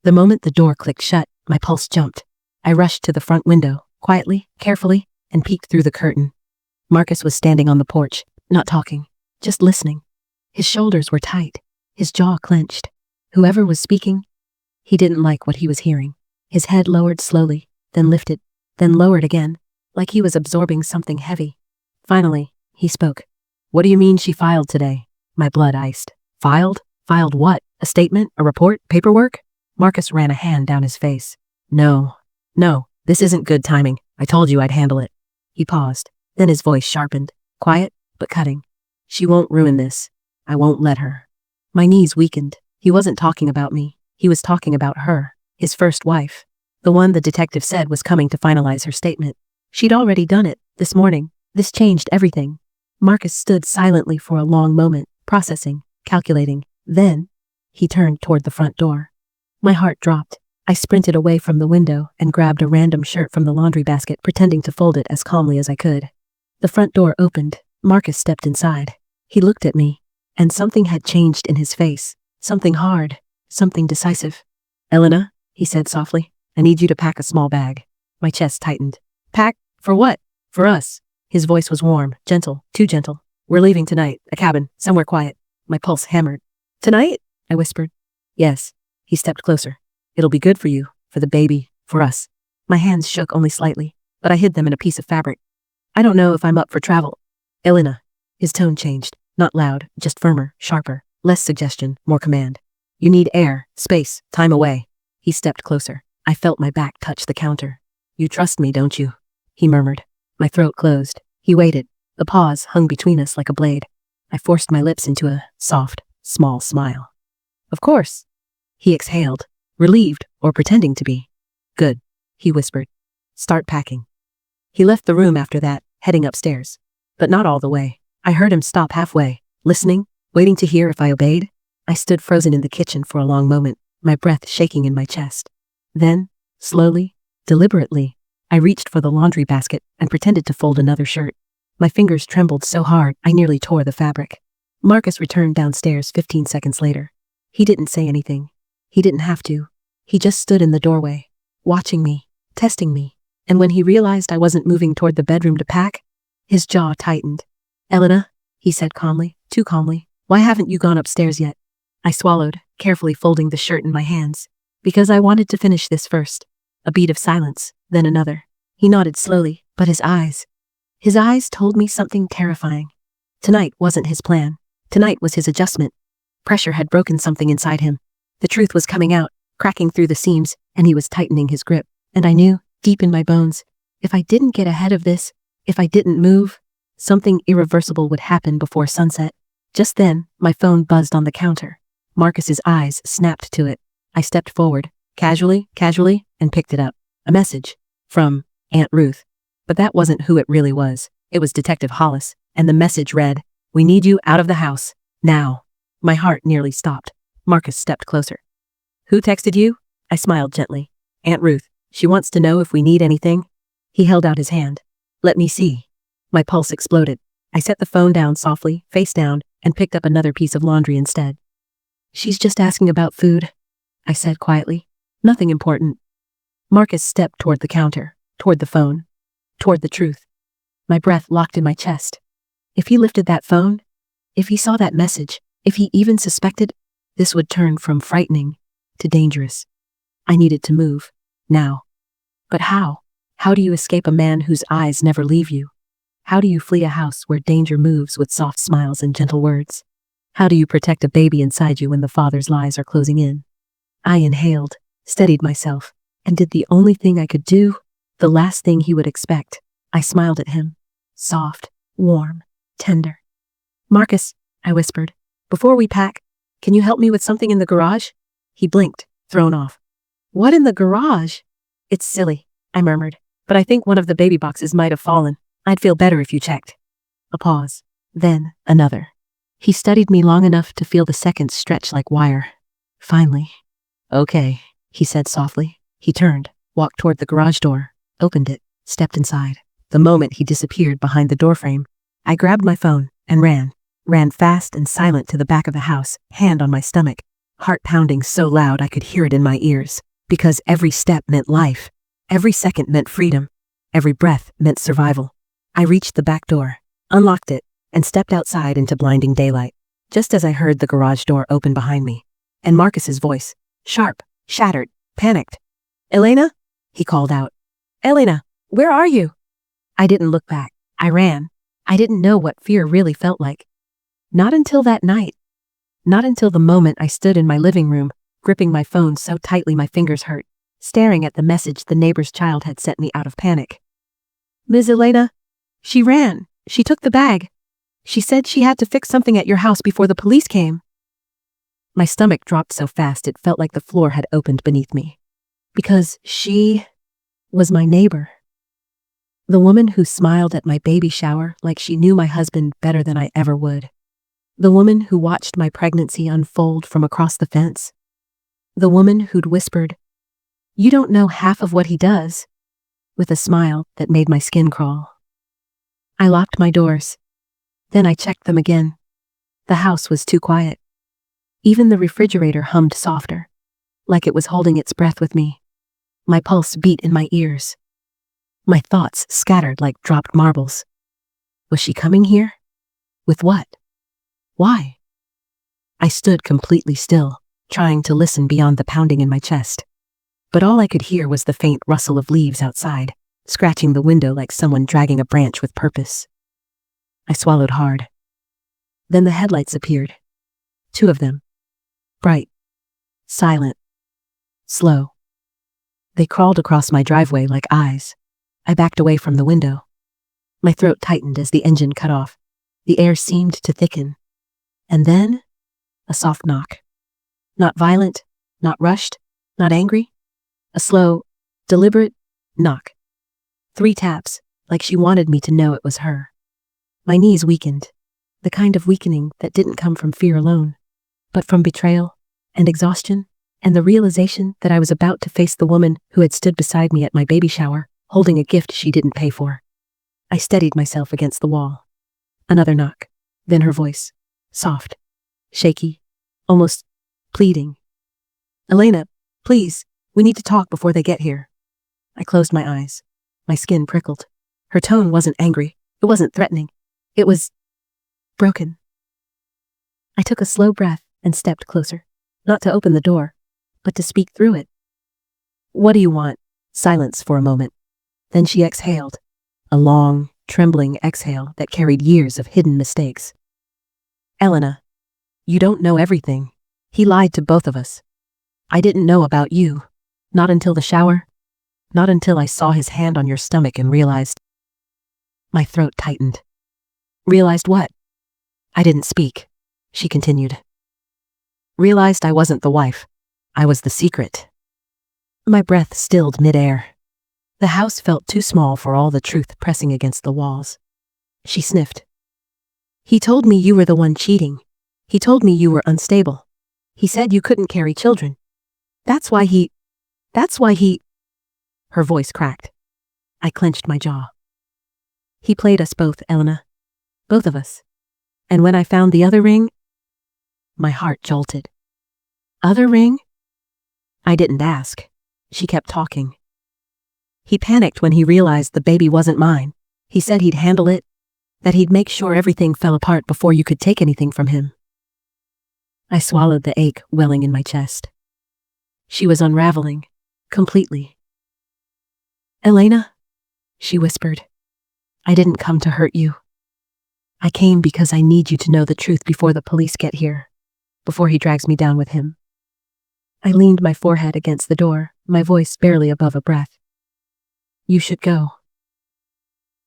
The moment the door clicked shut, my pulse jumped. I rushed to the front window, quietly, carefully, and peeked through the curtain. Marcus was standing on the porch, not talking, just listening. His shoulders were tight, his jaw clenched. Whoever was speaking, he didn't like what he was hearing. His head lowered slowly, then lifted, then lowered again, like he was absorbing something heavy. Finally, he spoke. "What do you mean she filed today?" My blood iced. "Filed? Filed what? A statement? A report? Paperwork?" Marcus ran a hand down his face. No, this isn't good timing. I told you I'd handle it." He paused, then his voice sharpened, quiet, but cutting. "She won't ruin this. I won't let her." My knees weakened. He wasn't talking about me. He was talking about her, his first wife. The one the detective said was coming to finalize her statement. She'd already done it, this morning. This changed everything. Marcus stood silently for a long moment, processing, calculating. Then, he turned toward the front door. My heart dropped. I sprinted away from the window and grabbed a random shirt from the laundry basket, pretending to fold it as calmly as I could. The front door opened. Marcus stepped inside. He looked at me, and something had changed in his face. Something hard, something decisive. "Elena," he said softly, "I need you to pack a small bag." My chest tightened. "Pack? For what?" "For us." His voice was warm, gentle, too gentle. "We're leaving tonight, a cabin, somewhere quiet." My pulse hammered. "Tonight?" I whispered. "Yes." He stepped closer. "It'll be good for you, for the baby, For us. My hands shook only slightly, but I hid them in a piece of fabric. I don't know if I'm up for travel. Elena. His tone changed, not loud, just firmer, sharper, less suggestion, more command. You need air, space, time away. He stepped closer. I felt my back touch the counter. You trust me, don't you? He murmured. My throat closed. He waited. The pause hung between us like a blade. I forced my lips into a soft, small smile. Of course. He exhaled, relieved or pretending to be. Good, he whispered. Start packing. He left the room after that, heading upstairs. But not all the way. I heard him stop halfway, listening, waiting to hear if I obeyed. I stood frozen in the kitchen for a long moment, my breath shaking in my chest. Then, slowly, deliberately, I reached for the laundry basket and pretended to fold another shirt. My fingers trembled so hard I nearly tore the fabric. Marcus returned downstairs 15 seconds later. He didn't say anything. He didn't have to. He just stood in the doorway, watching me, testing me. And when he realized I wasn't moving toward the bedroom to pack, his jaw tightened. Elena, he said calmly, too calmly, why haven't you gone upstairs yet? I swallowed, carefully folding the shirt in my hands. Because I wanted to finish this first. A beat of silence, then another. He nodded slowly, but his eyes told me something terrifying. Tonight wasn't his plan. Tonight was his adjustment. Pressure had broken something inside him. The truth was coming out, cracking through the seams, and he was tightening his grip. And I knew, deep in my bones, if I didn't get ahead of this, if I didn't move, something irreversible would happen before sunset. Just then, my phone buzzed on the counter. Marcus's eyes snapped to it. I stepped forward, casually, and picked it up. A message. From Aunt Ruth. But that wasn't who it really was. It was Detective Hollis, and the message read, "We need you out of the house. Now." My heart nearly stopped. Marcus stepped closer. Who texted you? I smiled gently. Aunt Ruth. She wants to know if we need anything. He held out his hand. Let me see. My pulse exploded. I set the phone down softly, face down, and picked up another piece of laundry instead. She's just asking about food, I said quietly. Nothing important. Marcus stepped toward the counter, toward the phone, toward the truth. My breath locked in my chest. If he lifted that phone, if he saw that message, if he even suspected, this would turn from frightening to dangerous. I needed to move. Now. But how? How do you escape a man whose eyes never leave you? How do you flee a house where danger moves with soft smiles and gentle words? How do you protect a baby inside you when the father's lies are closing in? I inhaled, steadied myself, and did the only thing I could do, the last thing he would expect. I smiled at him. Soft, warm, tender. Marcus, I whispered, before we pack, can you help me with something in the garage? He blinked, thrown off. What in the garage? It's silly, I murmured, but I think one of the baby boxes might have fallen. I'd feel better if you checked. A pause, then another. He studied me long enough to feel the seconds stretch like wire. Finally. Okay, he said softly. He turned, walked toward the garage door, opened it, stepped inside. The moment he disappeared behind the doorframe, I grabbed my phone and ran fast and silent to the back of the house, hand on my stomach, heart pounding so loud I could hear it in my ears, because every step meant life, every second meant freedom, every breath meant survival. I reached the back door, unlocked it, and stepped outside into blinding daylight, just as I heard the garage door open behind me, and Marcus's voice, sharp, shattered, panicked. Elena? He called out. Elena, where are you? I didn't look back. I ran. I didn't know what fear really felt like. Not until that night. Not until the moment I stood in my living room, gripping my phone so tightly my fingers hurt, staring at the message the neighbor's child had sent me out of panic. Ms. Elena? She ran. She took the bag. She said she had to fix something at your house before the police came. My stomach dropped so fast it felt like the floor had opened beneath me. Because she was my neighbor. The woman who smiled at my baby shower like she knew my husband better than I ever would. The woman who watched my pregnancy unfold from across the fence. The woman who'd whispered, "You don't know half of what he does," with a smile that made my skin crawl. I locked my doors. Then I checked them again. The house was too quiet. Even the refrigerator hummed softer, like it was holding its breath with me. My pulse beat in my ears. My thoughts scattered like dropped marbles. Was she coming here? With what? Why? I stood completely still, trying to listen beyond the pounding in my chest. but all I could hear was the faint rustle of leaves outside, scratching the window like someone dragging a branch with purpose. I swallowed hard. Then the headlights appeared. 2 of them. Bright. Silent. Slow. They crawled across my driveway like eyes. I backed away from the window. My throat tightened as the engine cut off. The air seemed to thicken. And then, a soft knock. Not violent, not rushed, not angry. A slow, deliberate knock. 3 taps, like she wanted me to know it was her. My knees weakened, the kind of weakening that didn't come from fear alone, but from betrayal and exhaustion and the realization that I was about to face the woman who had stood beside me at my baby shower, holding a gift she didn't pay for. I steadied myself against the wall. Another knock, then her voice, soft, shaky, almost pleading. "Elena, please, we need to talk before they get here." I closed my eyes. My skin prickled. Her tone wasn't angry. It wasn't threatening. It was broken. I took a slow breath and stepped closer, not to open the door, but to speak through it. "What do you want?" Silence for a moment. Then she exhaled, a long, trembling exhale that carried years of hidden mistakes. "Elena, you don't know everything. He lied to both of us. I didn't know about you. Not until the shower. Not until I saw his hand on your stomach and realized." My throat tightened. "Realized what?" "I didn't speak," she continued. "Realized I wasn't the wife. I was the secret." My breath stilled midair. The house felt too small for all the truth pressing against the walls. She sniffed. "He told me you were the one cheating. He told me you were unstable. He said you couldn't carry children. That's why he... Her voice cracked. I clenched my jaw. "He played us both, Elena. Both of us. And when I found the other ring..." My heart jolted. "Other ring?" I didn't ask. She kept talking. "He panicked when he realized the baby wasn't mine. He said he'd handle it, that he'd make sure everything fell apart before you could take anything from him." I swallowed the ache welling in my chest. She was unraveling, completely. "Elena," she whispered, "I didn't come to hurt you. I came because I need you to know the truth before the police get here, before he drags me down with him." I leaned my forehead against the door, my voice barely above a breath. "You should go."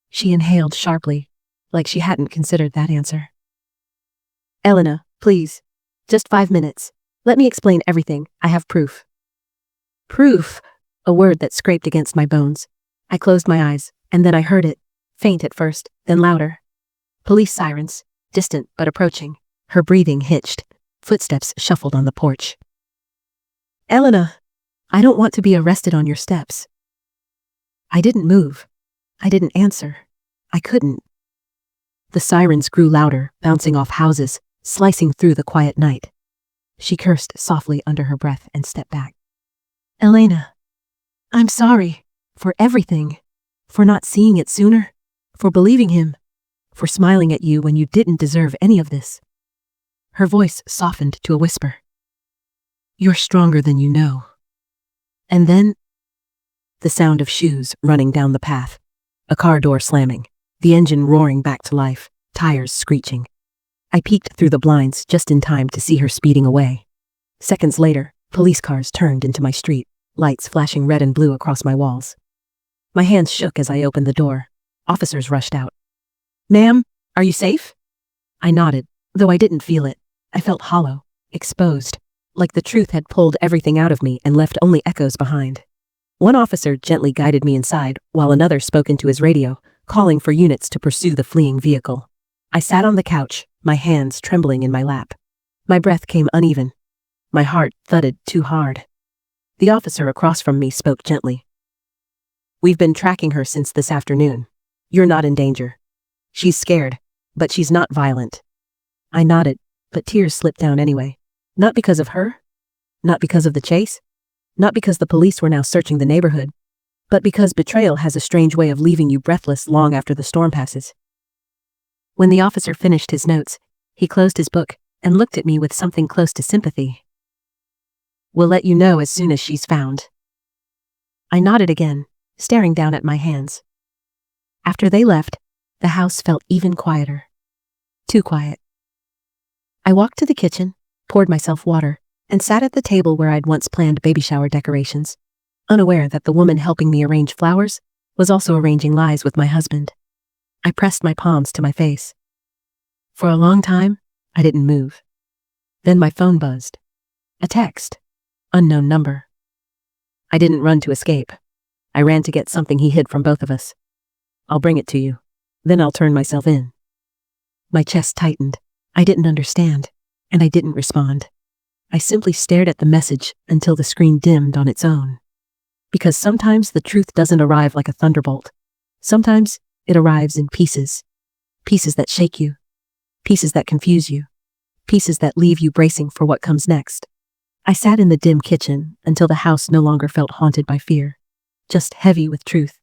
She inhaled sharply, like she hadn't considered that answer. "Elena, please. Just 5 minutes. Let me explain everything. I have proof." Proof, a word that scraped against my bones. I closed my eyes, and then I heard it, faint at first, then louder. Police sirens, distant but approaching. Her breathing hitched. Footsteps shuffled on the porch. "Elena, I don't want to be arrested on your steps." I didn't move. I didn't answer. I couldn't. The sirens grew louder, bouncing off houses, slicing through the quiet night. She cursed softly under her breath and stepped back. "Elena, I'm sorry for everything, for not seeing it sooner, for believing him, for smiling at you when you didn't deserve any of this." Her voice softened to a whisper. "You're stronger than you know." And then, the sound of shoes running down the path, a car door slamming, the engine roaring back to life, tires screeching. I peeked through the blinds just in time to see her speeding away. Seconds later, police cars turned into my street, lights flashing red and blue across my walls. My hands shook as I opened the door. Officers rushed out. "Ma'am, are you safe?" I nodded, though I didn't feel it. I felt hollow, exposed, like the truth had pulled everything out of me and left only echoes behind. One officer gently guided me inside, while another spoke into his radio, calling for units to pursue the fleeing vehicle. I sat on the couch, my hands trembling in my lap. My breath came uneven. My heart thudded too hard. The officer across from me spoke gently. "We've been tracking her since this afternoon. You're not in danger. She's scared, but she's not violent." I nodded, but tears slipped down anyway. Not because of her. Not because of the chase. Not because the police were now searching the neighborhood. But because betrayal has a strange way of leaving you breathless long after the storm passes. When the officer finished his notes, he closed his book and looked at me with something close to sympathy. "We'll let you know as soon as she's found." I nodded again, staring down at my hands. After they left, the house felt even quieter. Too quiet. I walked to the kitchen, poured myself water, and sat at the table where I'd once planned baby shower decorations, unaware that the woman helping me arrange flowers was also arranging lies with my husband. I pressed my palms to my face. For a long time, I didn't move. Then my phone buzzed. A text. Unknown number. I didn't run to escape. I ran to get something he hid from both of us. I'll bring it to you. Then I'll turn myself in. My chest tightened. I didn't understand, and I didn't respond. I simply stared at the message until the screen dimmed on its own. Because sometimes the truth doesn't arrive like a thunderbolt. Sometimes it arrives in pieces. Pieces that shake you. Pieces that confuse you. Pieces that leave you bracing for what comes next. I sat in the dim kitchen until the house no longer felt haunted by fear, just heavy with truth.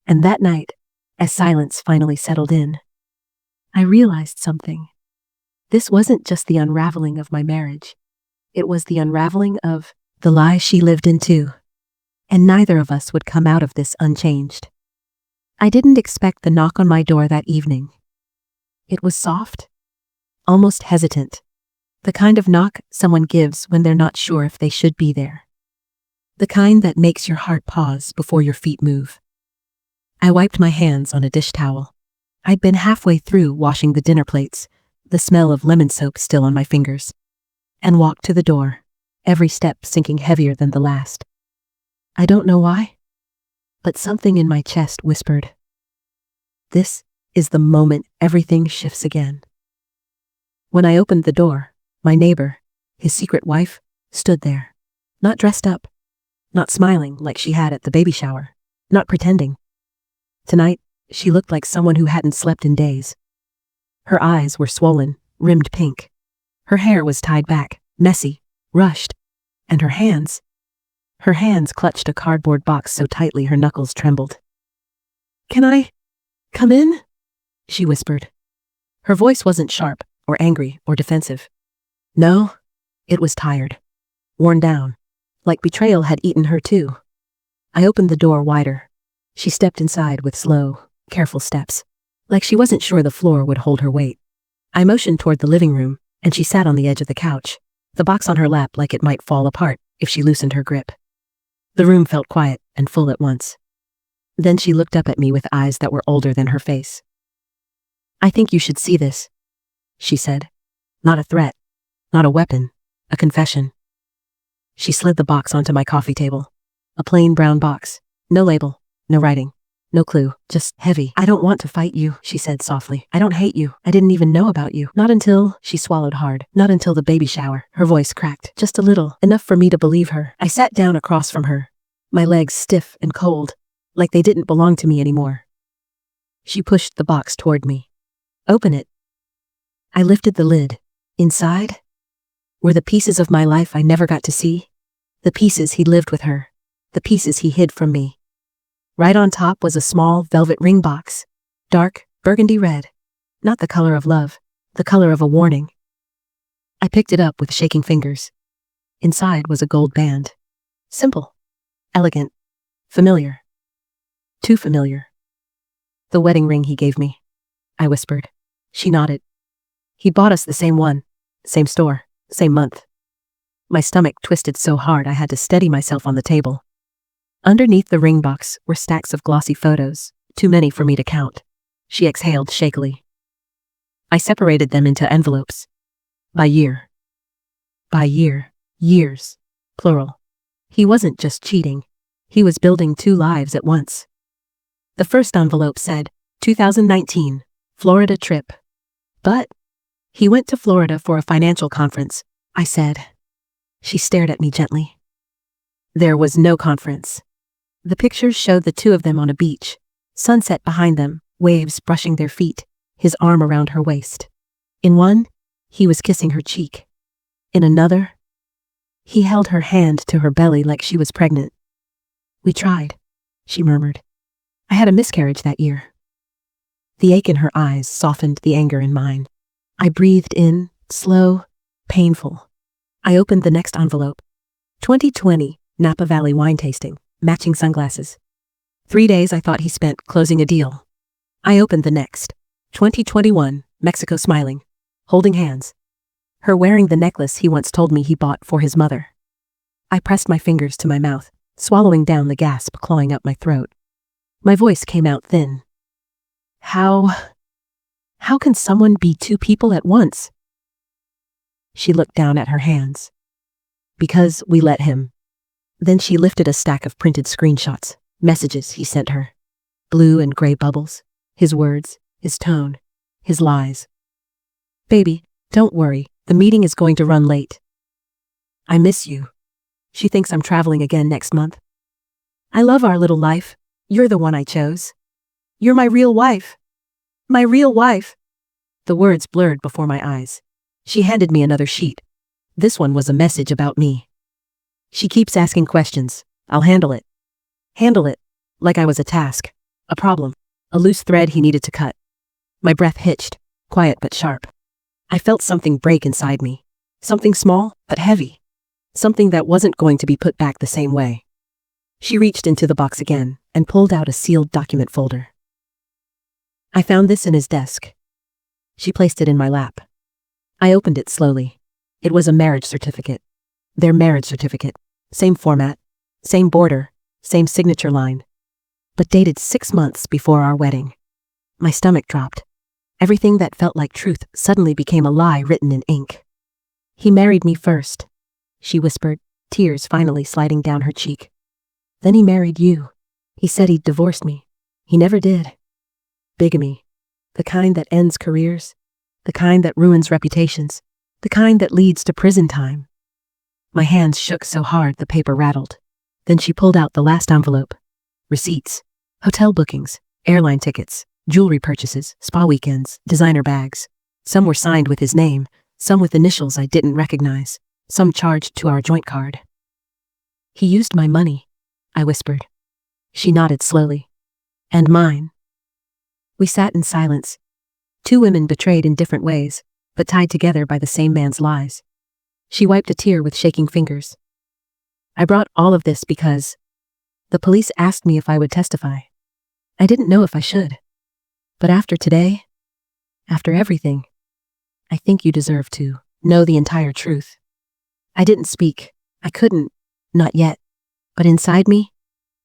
And that night, as silence finally settled in, I realized something. This wasn't just the unraveling of my marriage. It was the unraveling of the lie she lived in too. And neither of us would come out of this unchanged. I didn't expect the knock on my door that evening. It was soft, almost hesitant. The kind of knock someone gives when they're not sure if they should be there. The kind that makes your heart pause before your feet move. I wiped my hands on a dish towel. I'd been halfway through washing the dinner plates, the smell of lemon soap still on my fingers, and walked to the door, every step sinking heavier than the last. I don't know why, but something in my chest whispered, this is the moment everything shifts again. When I opened the door, my neighbor, his secret wife, stood there, not dressed up, not smiling like she had at the baby shower, not pretending. Tonight, she looked like someone who hadn't slept in days. Her eyes were swollen, rimmed pink. Her hair was tied back, messy, rushed, and her hands clutched a cardboard box so tightly her knuckles trembled. "Can I come in?" she whispered. Her voice wasn't sharp, or angry, or defensive. No, it was tired, worn down, like betrayal had eaten her too. I opened the door wider. She stepped inside with slow, careful steps, like she wasn't sure the floor would hold her weight. I motioned toward the living room, and she sat on the edge of the couch, the box on her lap like it might fall apart if she loosened her grip. The room felt quiet and full at once. Then she looked up at me with eyes that were older than her face. "I think you should see this," she said. Not a threat, not a weapon, a confession. She slid the box onto my coffee table. A plain brown box, no label, no writing, no clue, just heavy. "I don't want to fight you," she said softly. "I don't hate you. I didn't even know about you. Not until," she swallowed hard, "not until the baby shower." Her voice cracked, just a little, enough for me to believe her. I sat down across from her, my legs stiff and cold, like they didn't belong to me anymore. She pushed the box toward me. "Open it." I lifted the lid. Inside were the pieces of my life I never got to see, the pieces he lived with her, the pieces he hid from me. Right on top was a small velvet ring box, dark, burgundy red, not the color of love, the color of a warning. I picked it up with shaking fingers. Inside was a gold band. Simple, elegant, familiar. Too familiar. "The wedding ring he gave me," I whispered. She nodded. "He bought us the same one, same store, same month." My stomach twisted so hard I had to steady myself on the table. Underneath the ring box were stacks of glossy photos, too many for me to count. She exhaled shakily. I separated them into envelopes. By year. By year. Years. Plural. He wasn't just cheating. He was building two lives at once. The first envelope said, 2019, Florida trip. But he went to Florida for a financial conference, I said. She stared at me gently. There was no conference. The pictures showed the two of them on a beach, sunset behind them, waves brushing their feet, his arm around her waist. In one, he was kissing her cheek. In another, he held her hand to her belly like she was pregnant. "We tried," she murmured. "I had a miscarriage that year." The ache in her eyes softened the anger in mine. I breathed in, slow, painful. I opened the next envelope. 2020, Napa Valley wine tasting. matching sunglasses. 3 days I thought he spent closing a deal. I opened the next. 2021, Mexico smiling, holding hands. Her wearing the necklace he once told me he bought for his mother. I pressed my fingers to my mouth, swallowing down the gasp clawing up my throat. My voice came out thin. How can someone be two people at once? She looked down at her hands. Because we let him. Then she lifted a stack of printed screenshots, messages he sent her. Blue and gray bubbles, his words, his tone, his lies. Baby, don't worry, the meeting is going to run late. I miss you. She thinks I'm traveling again next month. I love our little life. You're the one I chose. You're my real wife. My real wife. The words blurred before my eyes. She handed me another sheet. This one was a message about me. She keeps asking questions. I'll handle it. Handle it. Like I was a task. A problem. A loose thread he needed to cut. My breath hitched. Quiet but sharp. I felt something break inside me. Something small but heavy. Something that wasn't going to be put back the same way. She reached into the box again and pulled out a sealed document folder. I found this in his desk. She placed it in my lap. I opened it slowly. It was a marriage certificate. Their marriage certificate. Same format, same border, same signature line. But dated 6 months before our wedding. My stomach dropped. Everything that felt like truth suddenly became a lie written in ink. He married me first, she whispered, tears finally sliding down her cheek. Then he married you. He said he'd divorced me. He never did. Bigamy. The kind that ends careers. The kind that ruins reputations. The kind that leads to prison time. My hands shook so hard the paper rattled. Then she pulled out the last envelope. Receipts. Hotel bookings. Airline tickets. Jewelry purchases. Spa weekends. Designer bags. Some were signed with his name. Some with initials I didn't recognize. Some charged to our joint card. He used my money, I whispered. She nodded slowly. And mine. We sat in silence. Two women betrayed in different ways, but tied together by the same man's lies. She wiped a tear with shaking fingers. I brought all of this because the police asked me if I would testify. I didn't know if I should. But after today, after everything, I think you deserve to know the entire truth. I didn't speak. I couldn't. Not yet. But inside me,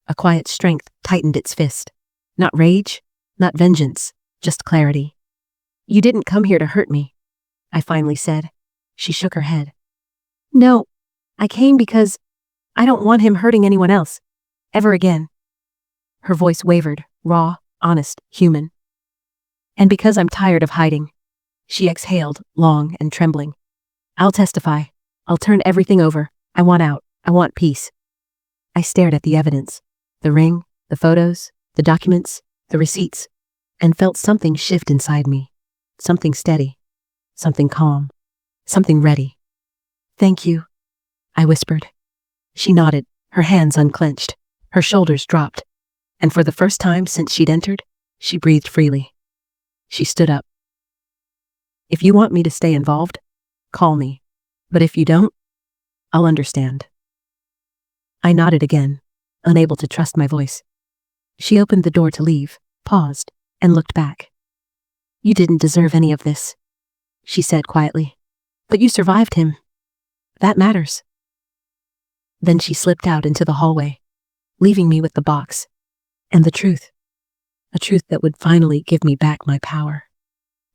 a quiet strength tightened its fist. Not rage, not vengeance, just clarity. You didn't come here to hurt me, I finally said. She shook her head. No, I came because I don't want him hurting anyone else. Ever again. Her voice wavered, raw, honest, human. And because I'm tired of hiding. She exhaled, long and trembling. I'll testify. I'll turn everything over. I want out. I want peace. I stared at the evidence. The ring, the photos, the documents, the receipts, and felt something shift inside me. Something steady. Something calm. Something ready. Thank you, I whispered. She nodded, her hands unclenched, her shoulders dropped, and for the first time since she'd entered, she breathed freely. She stood up. If you want me to stay involved, call me. But if you don't, I'll understand. I nodded again, unable to trust my voice. She opened the door to leave, paused, and looked back. You didn't deserve any of this, she said quietly. But you survived him. That matters. Then she slipped out into the hallway, leaving me with the box and the truth. A truth that would finally give me back my power.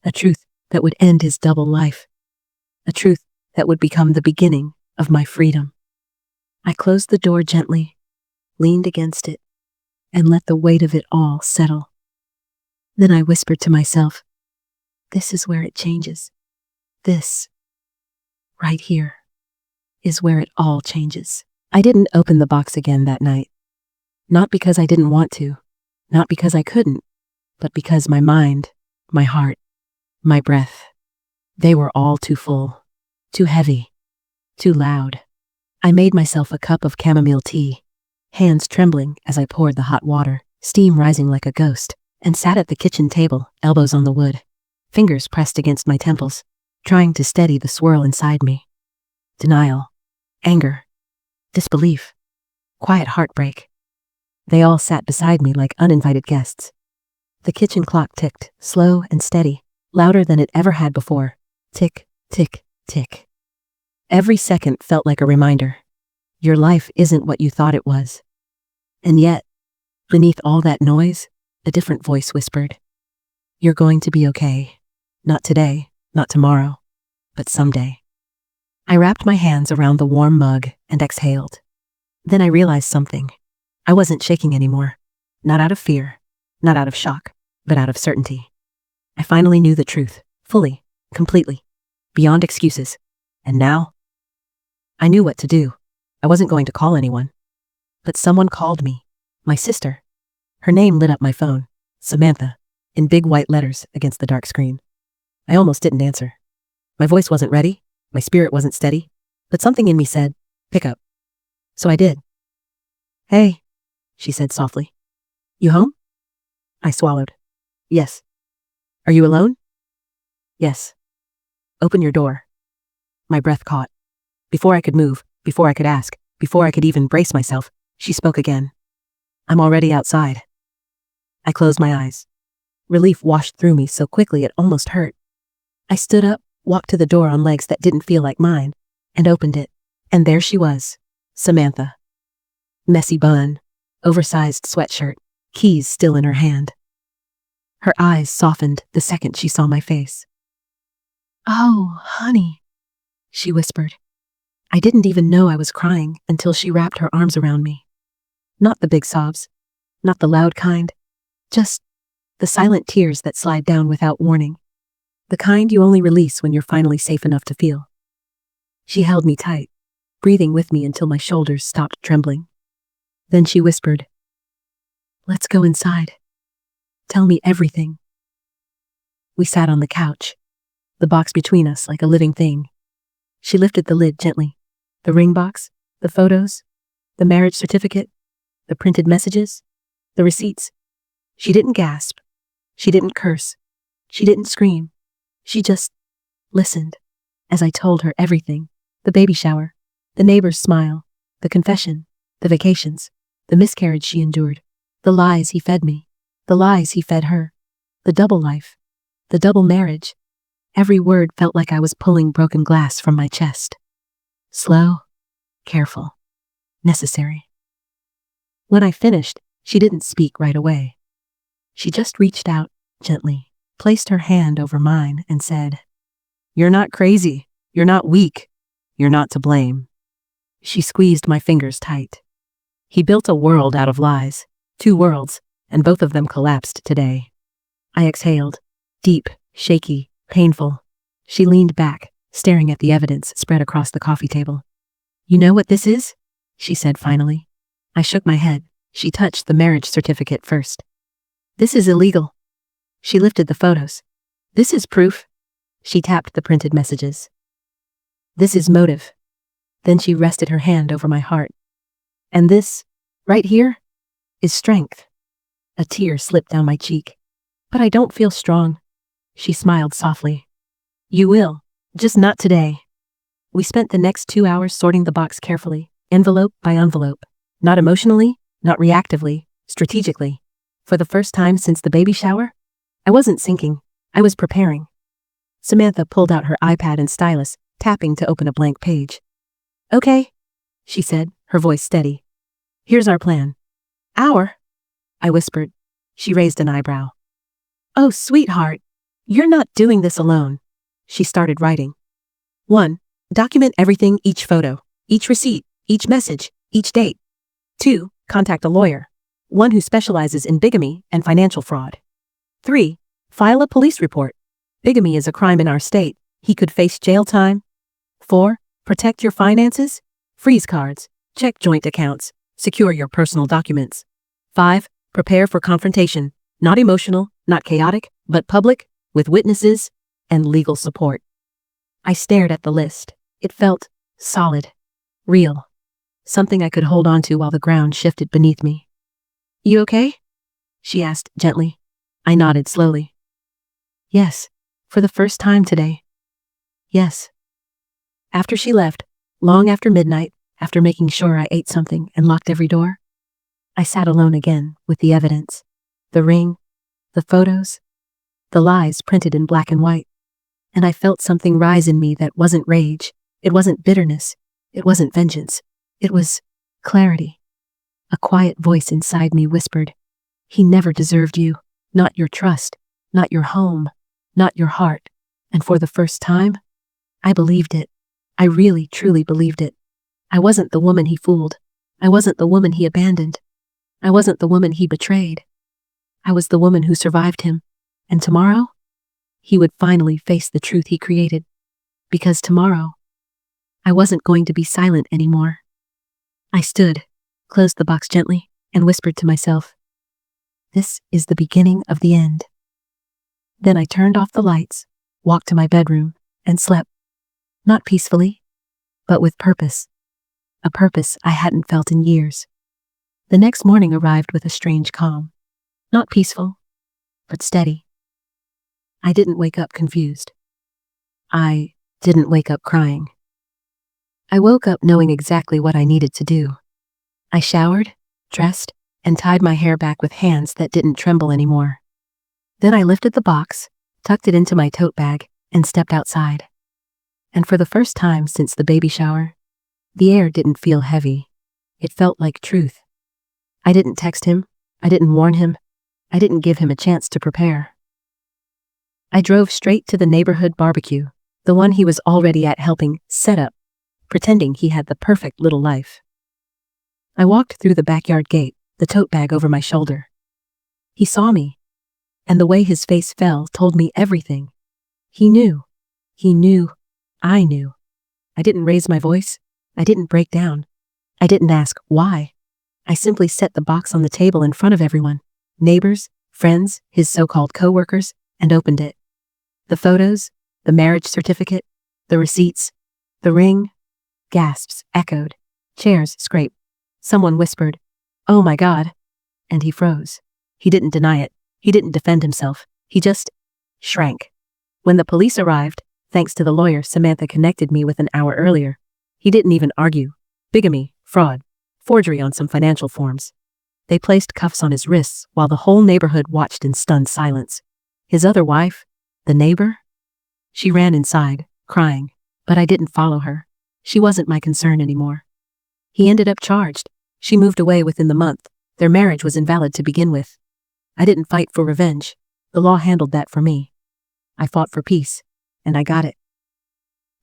A truth that would end his double life. A truth that would become the beginning of my freedom. I closed the door gently, leaned against it, and let the weight of it all settle. Then I whispered to myself, this is where it changes. This, right here, is where it all changes. I didn't open the box again that night. Not because I didn't want to, not because I couldn't, but because my mind, my heart, my breath, they were all too full, too heavy, too loud. I made myself a cup of chamomile tea, hands trembling as I poured the hot water, steam rising like a ghost, and sat at the kitchen table, elbows on the wood, fingers pressed against my temples, trying to steady the swirl inside me. Denial, anger, disbelief, quiet heartbreak. They all sat beside me like uninvited guests. The kitchen clock ticked, slow and steady, louder than it ever had before. Tick, tick, tick. Every second felt like a reminder. Your life isn't what you thought it was. And yet, beneath all that noise, a different voice whispered, "You're going to be okay. Not today, not tomorrow, but someday." I wrapped my hands around the warm mug and exhaled. Then I realized something. I wasn't shaking anymore. Not out of fear, not out of shock, but out of certainty. I finally knew the truth, fully, completely, beyond excuses. And now, I knew what to do. I wasn't going to call anyone. But someone called me. My sister. Her name lit up my phone. Samantha. In big white letters against the dark screen. I almost didn't answer. My voice wasn't ready. My spirit wasn't steady. But something in me said, "Pick up." So I did. "Hey," she said softly. "You home?" I swallowed. "Yes." "Are you alone?" "Yes." "Open your door." My breath caught. Before I could move, before I could ask, before I could even brace myself, she spoke again. "I'm already outside." I closed my eyes. Relief washed through me so quickly it almost hurt. I stood up, walked to the door on legs that didn't feel like mine, and opened it. And there she was, Samantha. Messy bun, oversized sweatshirt, keys still in her hand. Her eyes softened the second she saw my face. "Oh, honey," she whispered. I didn't even know I was crying until she wrapped her arms around me. Not the big sobs, not the loud kind, just the silent tears that slide down without warning. The kind you only release when you're finally safe enough to feel. She held me tight, breathing with me until my shoulders stopped trembling. Then she whispered, "Let's go inside. Tell me everything." We sat on the couch, the box between us like a living thing. She lifted the lid gently. The ring box, the photos, the marriage certificate, the printed messages, the receipts. She didn't gasp. She didn't curse. She didn't scream. She just listened as I told her everything. The baby shower, the neighbor's smile, the confession, the vacations, the miscarriage she endured, the lies he fed me, the lies he fed her, the double life, the double marriage. Every word felt like I was pulling broken glass from my chest. Slow, careful, necessary. When I finished, she didn't speak right away. She just reached out, gently, placed her hand over mine and said, "You're not crazy. You're not weak. You're not to blame." She squeezed my fingers tight. He built a world out of lies, 2 worlds, and both of them collapsed today. I exhaled, deep, shaky, painful. She leaned back, staring at the evidence spread across the coffee table. "You know what this is?" she said finally. I shook my head. She touched the marriage certificate first. "This is illegal." She lifted the photos. "This is proof." She tapped the printed messages. "This is motive." Then she rested her hand over my heart. "And this, right here, is strength." A tear slipped down my cheek. "But I don't feel strong." She smiled softly. "You will, just not today." We spent the next 2 hours sorting the box carefully, envelope by envelope. Not emotionally, not reactively, strategically. For the first time since the baby shower, I wasn't sinking, I was preparing. Samantha pulled out her iPad and stylus, tapping to open a blank page. "Okay," she said, her voice steady. "Here's our plan." "Our?" I whispered. She raised an eyebrow. "Oh, sweetheart, you're not doing this alone." She started writing. 1. Document everything, each photo, each receipt, each message, each date. 2. Contact a lawyer, one who specializes in bigamy and financial fraud. 3. File a police report. Bigamy is a crime in our state. He could face jail time. 4. Protect your finances. Freeze cards. Check joint accounts. Secure your personal documents. 5. Prepare for confrontation. Not emotional, not chaotic, but public, with witnesses and legal support. I stared at the list. It felt solid, real, something I could hold on to while the ground shifted beneath me. "You okay?" she asked gently. I nodded slowly. "Yes, for the first time today. Yes." After she left, long after midnight, after making sure I ate something and locked every door, I sat alone again with the evidence. The ring, the photos, the lies printed in black and white. And I felt something rise in me that wasn't rage. It wasn't bitterness. It wasn't vengeance. It was clarity. A quiet voice inside me whispered, "He never deserved you. Not your trust. Not your home. Not your heart." And for the first time, I believed it. I really, truly believed it. I wasn't the woman he fooled. I wasn't the woman he abandoned. I wasn't the woman he betrayed. I was the woman who survived him. And tomorrow, he would finally face the truth he created. Because tomorrow, I wasn't going to be silent anymore. I stood, closed the box gently, and whispered to myself, "This is the beginning of the end." Then I turned off the lights, walked to my bedroom, and slept. Not peacefully, but with purpose. A purpose I hadn't felt in years. The next morning arrived with a strange calm. Not peaceful, but steady. I didn't wake up confused. I didn't wake up crying. I woke up knowing exactly what I needed to do. I showered, dressed, and tied my hair back with hands that didn't tremble anymore. Then I lifted the box, tucked it into my tote bag, and stepped outside. And for the first time since the baby shower, the air didn't feel heavy. It felt like truth. I didn't text him. I didn't warn him. I didn't give him a chance to prepare. I drove straight to the neighborhood barbecue, the one he was already at helping set up, pretending he had the perfect little life. I walked through the backyard gate, the tote bag over my shoulder. He saw me, and the way his face fell told me everything. He knew. He knew. I knew. I didn't raise my voice. I didn't break down. I didn't ask why. I simply set the box on the table in front of everyone, neighbors, friends, his so-called co-workers, and opened it. The photos, the marriage certificate, the receipts, the ring. Gasps echoed. Chairs scraped. Someone whispered, "Oh my God." And he froze. He didn't deny it. He didn't defend himself. He just shrank. When the police arrived, thanks to the lawyer Samantha connected me with an hour earlier, he didn't even argue. Bigamy, fraud, forgery on some financial forms. They placed cuffs on his wrists while the whole neighborhood watched in stunned silence. His other wife, the neighbor? She ran inside, crying, but I didn't follow her. She wasn't my concern anymore. He ended up charged. She moved away within the month. Their marriage was invalid to begin with. I didn't fight for revenge. The law handled that for me. I fought for peace, and I got it.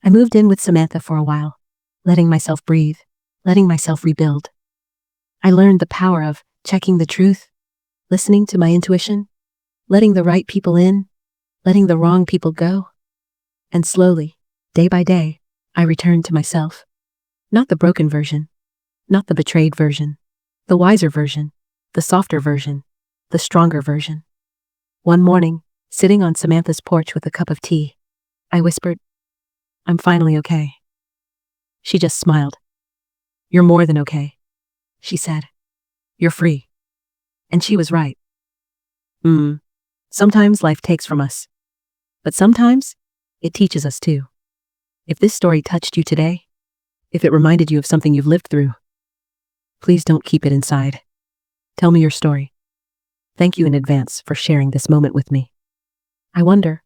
I moved in with Samantha for a while, letting myself breathe, letting myself rebuild. I learned the power of checking the truth, listening to my intuition, letting the right people in, letting the wrong people go. And slowly, day by day, I returned to myself. Not the broken version, not the betrayed version, the wiser version, the softer version, the stronger version. One morning, sitting on Samantha's porch with a cup of tea, I whispered, "I'm finally okay." She just smiled. "You're more than okay," she said. "You're free." And she was right. Sometimes life takes from us, but sometimes it teaches us too. If this story touched you today, if it reminded you of something you've lived through, please don't keep it inside. Tell me your story. Thank you in advance for sharing this moment with me. I wonder,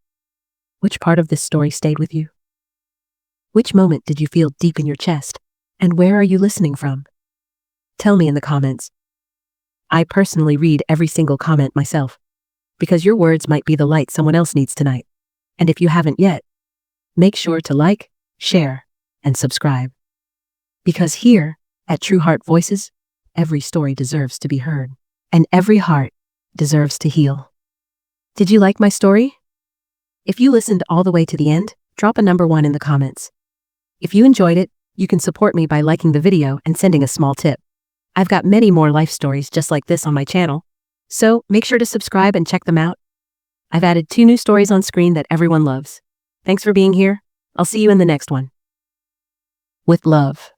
which part of this story stayed with you? Which moment did you feel deep in your chest? And where are you listening from? Tell me in the comments. I personally read every single comment myself, because your words might be the light someone else needs tonight. And if you haven't yet, make sure to like, share, and subscribe. Because here, at True Heart Voices, every story deserves to be heard, and every heart deserves to heal. Did you like my story? If you listened all the way to the end, drop a number 1 in the comments. If you enjoyed it, you can support me by liking the video and sending a small tip. I've got many more life stories just like this on my channel, so make sure to subscribe and check them out. I've added 2 new stories on screen that everyone loves. Thanks for being here. I'll see you in the next one. With love.